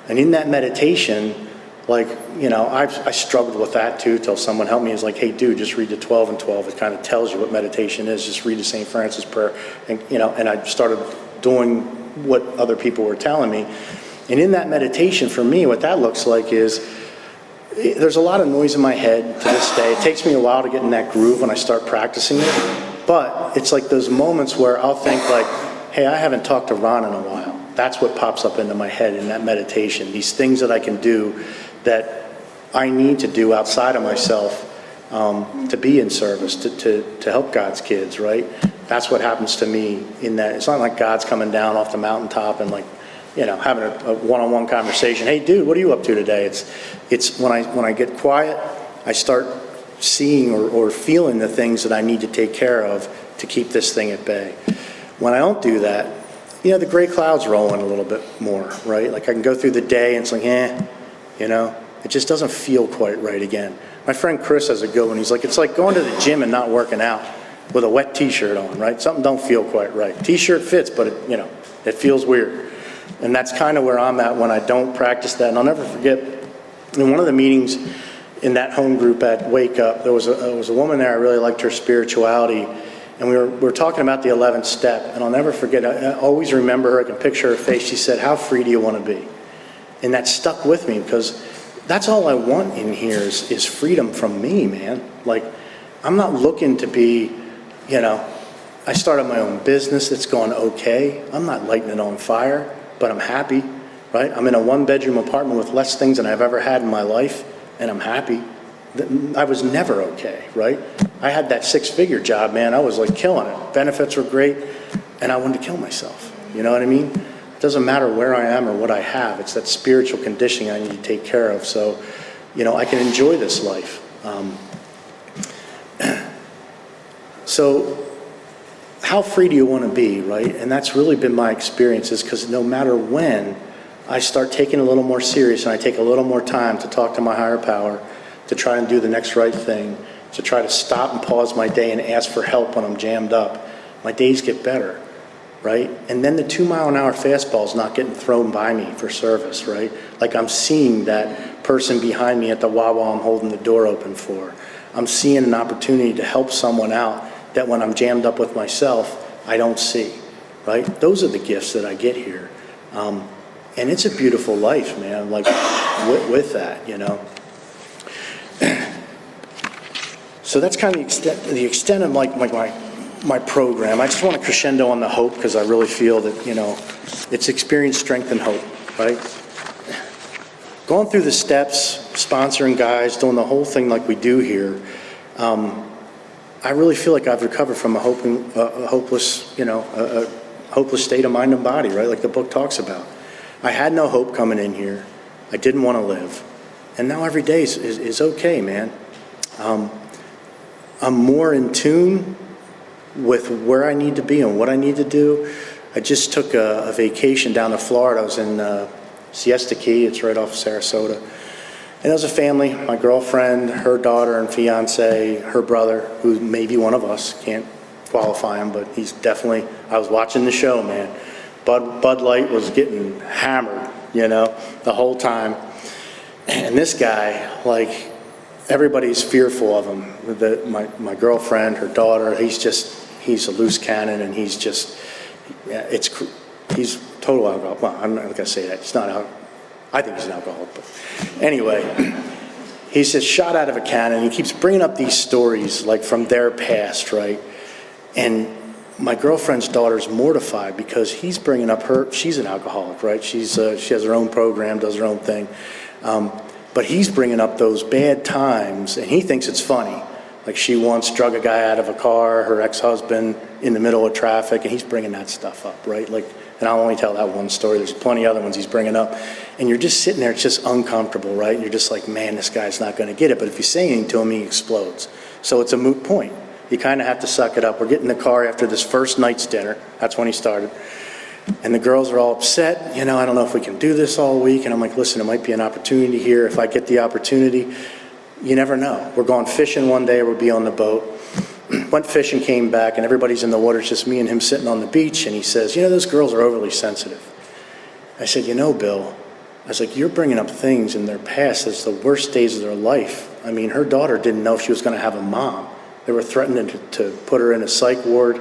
And in that meditation, I struggled with that too till someone helped me. It's like, hey, dude, just read the 12 and 12. It kind of tells you what meditation is. Just read the St. Francis prayer. And I started doing what other people were telling me. And in that meditation, for me, what that looks like is there's a lot of noise in my head to this day. It takes me a while to get in that groove when I start practicing it. But it's like those moments where I'll think hey, I haven't talked to Ron in a while. That's what pops up into my head in that meditation. These things that I can do that I need to do outside of myself to be in service, to help God's kids, right? That's what happens to me in that. It's not like God's coming down off the mountaintop and having a one-on-one conversation. Hey, dude, what are you up to today? It's when I get quiet, I start seeing or feeling the things that I need to take care of to keep this thing at bay. When I don't do that, the gray clouds roll in a little bit more, right? I can go through the day and it's it just doesn't feel quite right again. My friend Chris has a good one. He's like, it's like going to the gym and not working out with a wet t-shirt on, right? Something don't feel quite right. T-shirt fits, but it feels weird. And that's kind of where I'm at when I don't practice that. And I'll never forget, in one of the meetings in that home group at Wake Up, there was a woman there. I really liked her spirituality. And we were talking about the 11th step. And I'll never forget, I always remember her. I can picture her face. She said, how free do you want to be? And that stuck with me because that's all I want in here is freedom from me, man. I'm not looking to be, I started my own business that's going okay. I'm not lighting it on fire, but I'm happy, right? I'm in a one-bedroom apartment with less things than I've ever had in my life, and I'm happy. I was never okay, right? I had that six-figure job, man. I was killing it. Benefits were great, and I wanted to kill myself. You know what I mean? It doesn't matter where I am or what I have. It's that spiritual conditioning I need to take care of so, I can enjoy this life. So how free do you want to be, right? And that's really been my experiences because no matter when I start taking it a little more serious and I take a little more time to talk to my higher power, to try and do the next right thing, to try to stop and pause my day and ask for help when I'm jammed up, my days get better, right? And then the 2-mile-an-hour fastball is not getting thrown by me for service, right? I'm seeing that person behind me at the Wawa I'm holding the door open for. I'm seeing an opportunity to help someone out that when I'm jammed up with myself, I don't see, right? Those are the gifts that I get here. And it's a beautiful life, man, with that, So that's kind of the extent of my program. I just want to crescendo on the hope because I really feel that, it's experience, strength, and hope, right? Going through the steps, sponsoring guys, doing the whole thing like we do here, I really feel like I've recovered from a hopeless state of mind and body, right? Like the book talks about. I had no hope coming in here. I didn't want to live. And now every day is okay, man. I'm more in tune with where I need to be and what I need to do. I just took a vacation down to Florida. I was in Siesta Key. It's right off of Sarasota. And it was a family, my girlfriend, her daughter and fiance, her brother, who may be one of us, can't qualify him, but he's definitely, I was watching the show, man. Bud Light was getting hammered, the whole time. And this guy, like, everybody's fearful of him. My girlfriend, her daughter, he's a loose cannon, and he's total alcohol. Well, I'm not going to say that. He's not alcohol. I think he's an alcoholic, but anyway, he's just shot out of a cannon. He keeps bringing up these stories, like, from their past, right? And my girlfriend's daughter's mortified because he's bringing up she's an alcoholic, right? She has her own program, does her own thing. But he's bringing up those bad times, and he thinks it's funny. Like, she once drug a guy out of a car, her ex-husband, in the middle of traffic, and he's bringing that stuff up, right? Like, and I'll only tell that one story. There's plenty of other ones he's bringing up. And you're just sitting there, it's just uncomfortable, right? You're just like, man, this guy's not going to get it. But if you say anything to him, he explodes. So it's a moot point. You kind of have to suck it up. We're getting in the car after this first night's dinner. That's when he started. And the girls are all upset. I don't know if we can do this all week. And I'm like, listen, it might be an opportunity here. If I get the opportunity, you never know. We're going fishing one day, or we'll be on the boat. Went fishing, came back, and everybody's in the water. It's just me and him sitting on the beach. And he says, those girls are overly sensitive. I said, Bill, I was like, you're bringing up things in their past that's the worst days of their life. I mean, her daughter didn't know if she was going to have a mom. They were threatening to put her in a psych ward.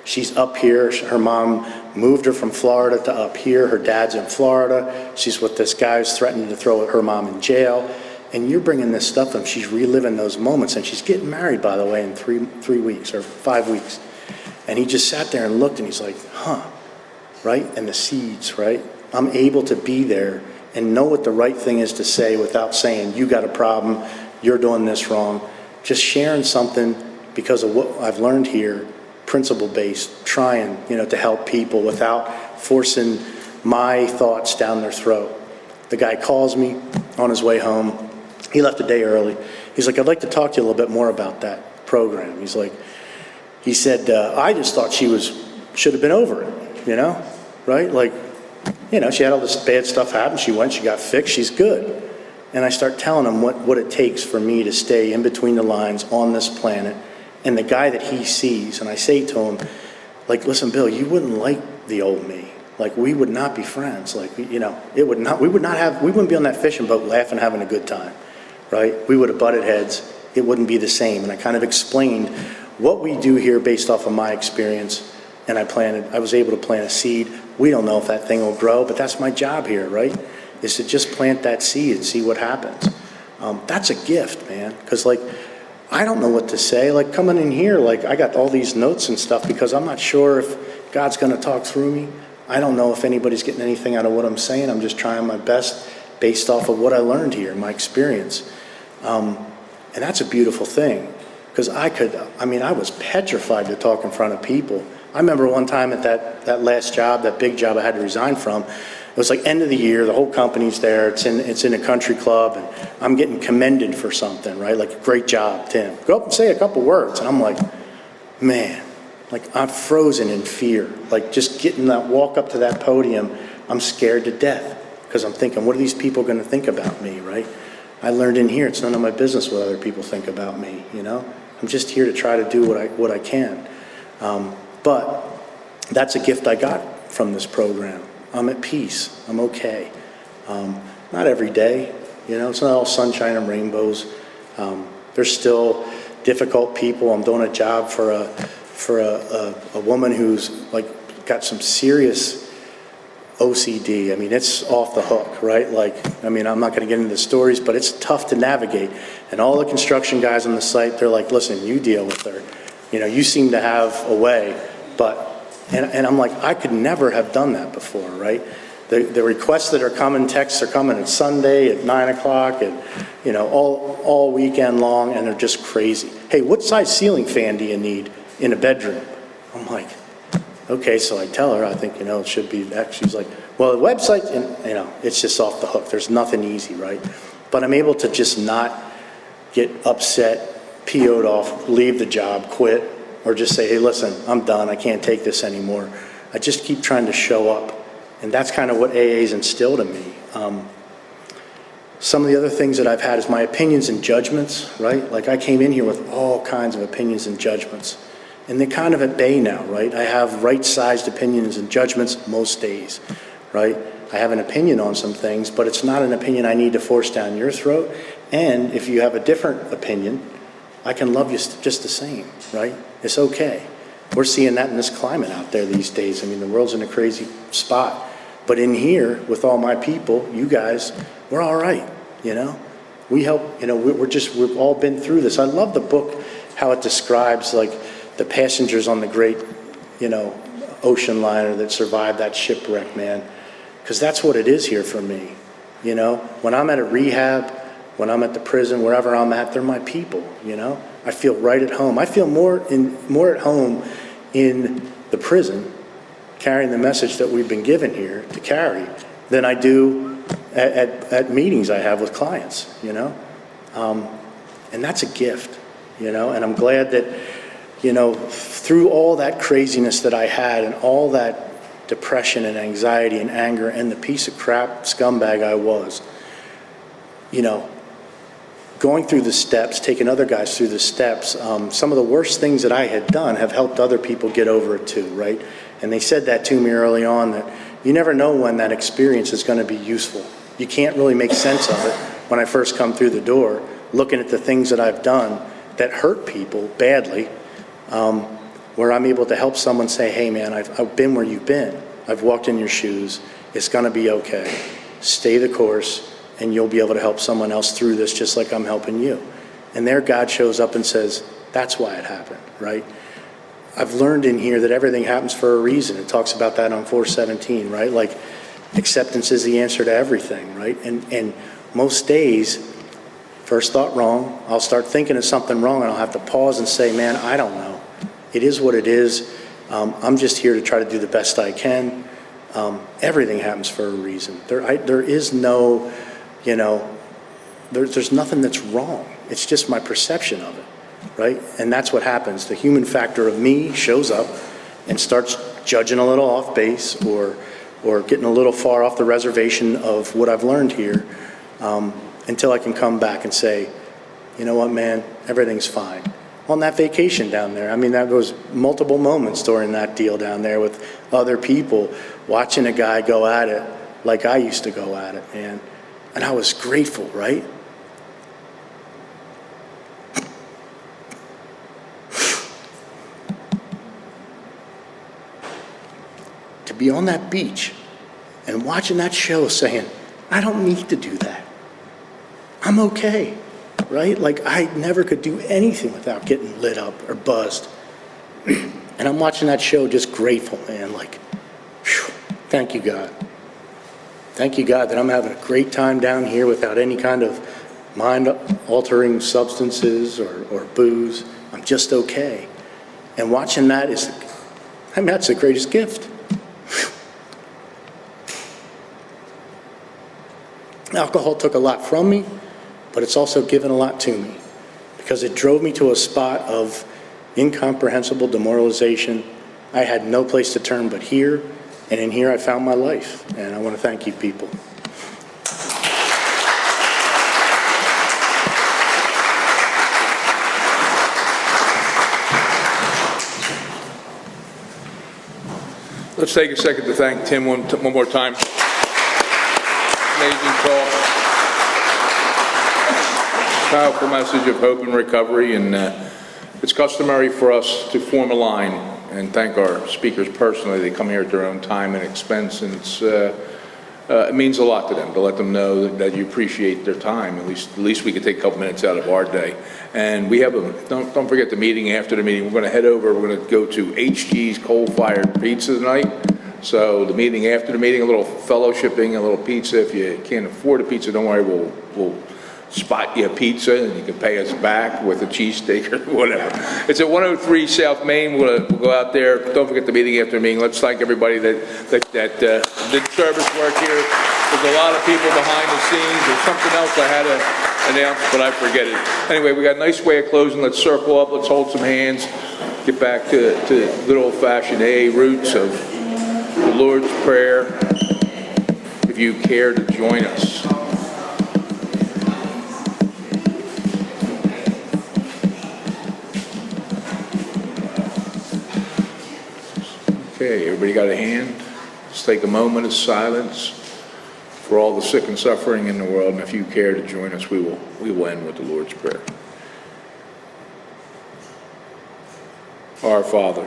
She's up here. Her mom moved her from Florida to up here. Her dad's in Florida. She's with this guy who's threatening to throw her mom in jail. And you're bringing this stuff up. She's reliving those moments. And she's getting married, by the way, in 3 weeks or 5 weeks. And he just sat there and looked, and he's like, right? And the seeds, right? I'm able to be there and know what the right thing is to say without saying, you got a problem, you're doing this wrong. Just sharing something because of what I've learned here, principle-based, trying, to help people without forcing my thoughts down their throat. The guy calls me on his way home. He left a day early. He's like, I'd like to talk to you a little bit more about that program. He said, I just thought she should have been over it, right? Like, she had all this bad stuff happen. She went, she got fixed, she's good. And I start telling him what it takes for me to stay in between the lines on this planet. And the guy that he sees, and I say to him, like, listen, Bill, you wouldn't like the old me. Like, we would not be friends. Like, we wouldn't be on that fishing boat laughing, having a good time, right? We would have butted heads. It wouldn't be the same. And I kind of explained what we do here based off of my experience. And I was able to plant a seed. We don't know if that thing will grow, but that's my job here, right? Is to just plant that seed and see what happens. That's a gift, man. Because, like, I don't know what to say. Like, coming in here, like, I got all these notes and stuff because I'm not sure if God's going to talk through me. I don't know if anybody's getting anything out of what I'm saying. I'm just trying my best based off of what I learned here, my experience. And that's a beautiful thing. Because I was petrified to talk in front of people. I remember one time at that last job, that big job I had to resign from, it was like end of the year, the whole company's there, it's in a country club, and I'm getting commended for something, right? Like, great job, Tim. Go up and say a couple words. And I'm like, man, like, I'm frozen in fear. Like, just getting that walk up to that podium, I'm scared to death. Because I'm thinking, what are these people going to think about me, right? I learned in here, it's none of my business what other people think about me, I'm just here to try to do what I can. But that's a gift I got from this program. I'm at peace. I'm okay. Not every day, it's not all sunshine and rainbows. There's still difficult people. I'm doing a job for a woman who's like got some serious OCD. I mean, it's off the hook, right? I'm not going to get into the stories, but it's tough to navigate. And all the construction guys on the site, they're like, listen, you deal with her. You seem to have a way, but And I'm like, I could never have done that before, right? The requests that are coming, texts are coming at Sunday at 9 o'clock and, all weekend long, and they're just crazy. Hey, what size ceiling fan do you need in a bedroom? I'm like, okay, so I tell her, I think, it should be X. She's like, well, the website, it's just off the hook. There's nothing easy, right? But I'm able to just not get upset, PO'd off, leave the job, quit, or just say, hey, listen, I'm done. I can't take this anymore. I just keep trying to show up. And that's kind of what AA's instilled in me. Some of the other things that I've had is my opinions and judgments, right? Like I came in here with all kinds of opinions and judgments. And they're kind of at bay now, right? I have right-sized opinions and judgments most days, right? I have an opinion on some things, but it's not an opinion I need to force down your throat. And if you have a different opinion, I can love you just the same, right? It's okay. We're seeing that in this climate out there these days. I mean, the world's in a crazy spot. But in here, with all my people, you guys, we're all right, you know? We help, you know, we've all been through this. I love the book, how it describes, like, the passengers on the great, you know, ocean liner that survived that shipwreck, man. Because that's what it is here for me, you know? When I'm at a rehab, when I'm at the prison, wherever I'm at, they're my people, you know? I feel right at home. I feel more at home in the prison, carrying the message that we've been given here to carry, than I do at meetings I have with clients, you know? And that's a gift, you know? And I'm glad that, you know, through all that craziness that I had and all that depression and anxiety and anger and the piece of crap scumbag I was, you know, going through the steps, taking other guys through the steps, some of the worst things that I had done have helped other people get over it too, right? And they said that to me early on, that you never know when that experience is going to be useful. You can't really make sense of it when I first come through the door, looking at the things that I've done that hurt people badly, where I'm able to help someone say, hey man, I've been where you've been. I've walked in your shoes. It's going to be okay. Stay the course, and you'll be able to help someone else through this just like I'm helping you. And there God shows up and says, that's why it happened, right? I've learned in here that everything happens for a reason. It talks about that on 417, right? Like, acceptance is the answer to everything, right? And most days, first thought wrong, I'll start thinking of something wrong, and I'll have to pause and say, man, I don't know. It is what it is. I'm just here to try to do the best I can. Everything happens for a reason. There is no, you know, there's nothing that's wrong. It's just my perception of it, right? And that's what happens. The human factor of me shows up and starts judging a little off base or getting a little far off the reservation of what I've learned here, until I can come back and say, you know what, man, everything's fine. On that vacation down there, I mean, that was multiple moments during that deal down there with other people, watching a guy go at it like I used to go at it, man. And I was grateful, right? To be on that beach and watching that show saying, I don't need to do that. I'm okay, right? Like, I never could do anything without getting lit up or buzzed. And I'm watching that show just grateful, man. Like, whew, thank you, God. Thank you, God, that I'm having a great time down here without any kind of mind-altering substances or booze. I'm just okay. And watching that is, I mean, that's the greatest gift. Alcohol took a lot from me, but it's also given a lot to me, because it drove me to a spot of incomprehensible demoralization. I had no place to turn but here, and in here I found my life, and I want to thank you people. Let's take a second to thank Tim one more time. Amazing talk. Powerful message of hope and recovery, and it's customary for us to form a line and thank our speakers personally. They come here at their own time and expense, and it means a lot to them to let them know that you appreciate their time. At least we could take a couple minutes out of our day. And we have don't forget the meeting after the meeting. We're going to head over. We're going to go to HG's Coal-Fired Pizza tonight. So the meeting after the meeting, a little fellowshipping, a little pizza. If you can't afford a pizza, don't worry. We'll spot you a pizza, and you can pay us back with a cheesesteak or whatever. It's at 103 South Main. We'll go out there. Don't forget the meeting after the meeting. Let's thank everybody that did service work here. There's a lot of people behind the scenes. There's something else I had to announce, but I forget it. Anyway, we got a nice way of closing. Let's circle up. Let's hold some hands. Get back to good old-fashioned AA roots of the Lord's Prayer. If you care to join us. Okay, everybody got a hand? Let's take a moment of silence for all the sick and suffering in the world, and if you care to join us, we will end with the Lord's Prayer. Our Father,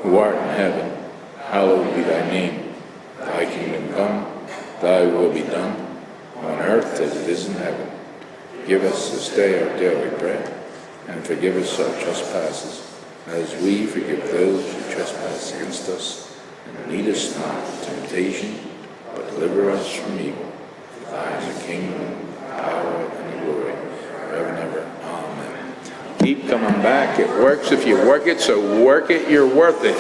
who art in heaven, hallowed be thy name. Thy kingdom come, thy will be done, on earth as it is in heaven. Give us this day our daily bread, and forgive us our trespasses, as we forgive those who trespass against us. And lead us not into temptation, but deliver us from evil. For thine is the kingdom, the power, and the glory, forever and ever. Amen. Keep coming back. It works if you work it, so work it, you're worth it.